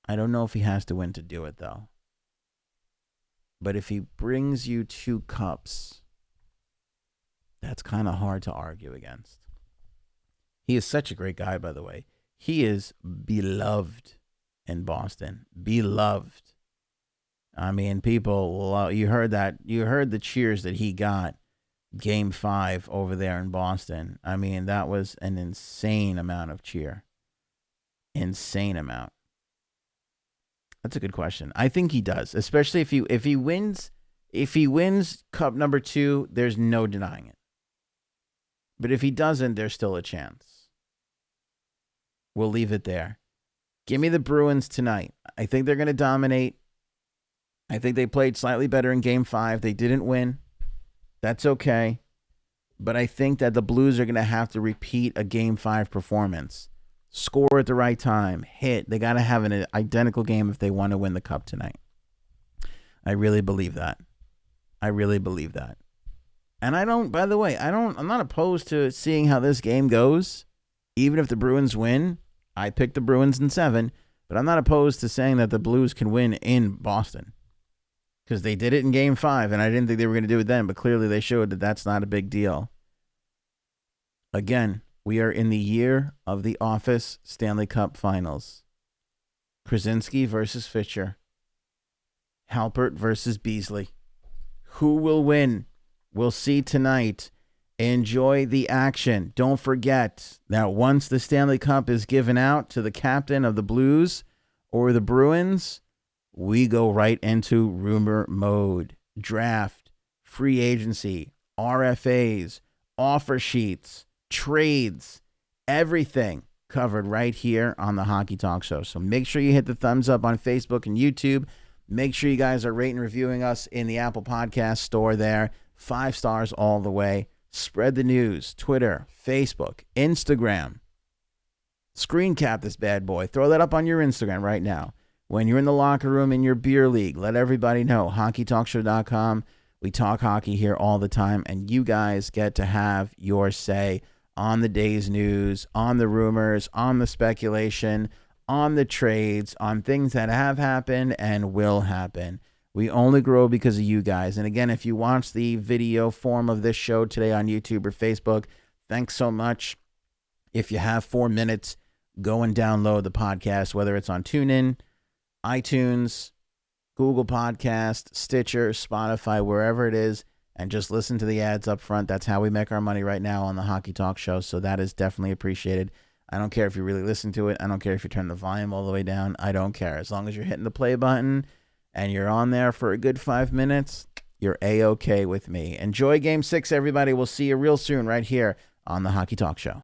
I don't know if he has to win to do it, though. But if he brings you 2 cups, that's kind of hard to argue against. He is such a great guy, by the way. He is beloved in Boston. Beloved. I mean, people, you heard that. You heard the cheers that he got Game 5 over there in Boston. I mean, that was an insane amount of cheer. Insane amount. That's a good question. I think he does, especially if he wins cup number 2, there's no denying it. But if he doesn't, there's still a chance. We'll leave it there. Give me the Bruins tonight. I think they're going to dominate. I think they played slightly better in Game 5. They didn't win. That's okay. But I think that the Blues are going to have to repeat a Game 5 performance. Score at the right time. Hit. They got to have an identical game if they want to win the cup tonight. I really believe that. And I'm not opposed to seeing how this game goes. Even if the Bruins win, I picked the Bruins in 7, but I'm not opposed to saying that the Blues can win in Boston. Because they did it in Game 5, and I didn't think they were going to do it then, but clearly they showed that that's not a big deal. Again, we are in the year of the Office Stanley Cup Finals. Krasinski versus Fischer. Halpert versus Beasley. Who will win? We'll see tonight. Enjoy the action. Don't forget that once the Stanley Cup is given out to the captain of the Blues or the Bruins, we go right into rumor mode. Draft, free agency, RFAs, offer sheets, trades, everything covered right here on the Hockey Talk Show. So make sure you hit the thumbs up on Facebook and YouTube. Make sure you guys are rating and reviewing us in the Apple Podcast store there. 5 stars all the way. Spread the news. Twitter, Facebook, Instagram. Screen cap this bad boy. Throw that up on your Instagram right now. When you're in the locker room in your beer league, let everybody know. HockeyTalkShow.com. We talk hockey here all the time, and you guys get to have your say on the day's news, on the rumors, on the speculation, on the trades, on things that have happened and will happen. We only grow because of you guys. And again, if you watch the video form of this show today on YouTube or Facebook, thanks so much. If you have 4 minutes, go and download the podcast, whether it's on TuneIn, iTunes, Google Podcast, Stitcher, Spotify, wherever it is, and just listen to the ads up front. That's how we make our money right now on the Hockey Talk Show, so that is definitely appreciated. I don't care if you really listen to it. I don't care if you turn the volume all the way down. I don't care. As long as you're hitting the play button and you're on there for a good 5 minutes, you're A-okay with me. Enjoy Game 6, everybody. We'll see you real soon right here on the Hockey Talk Show.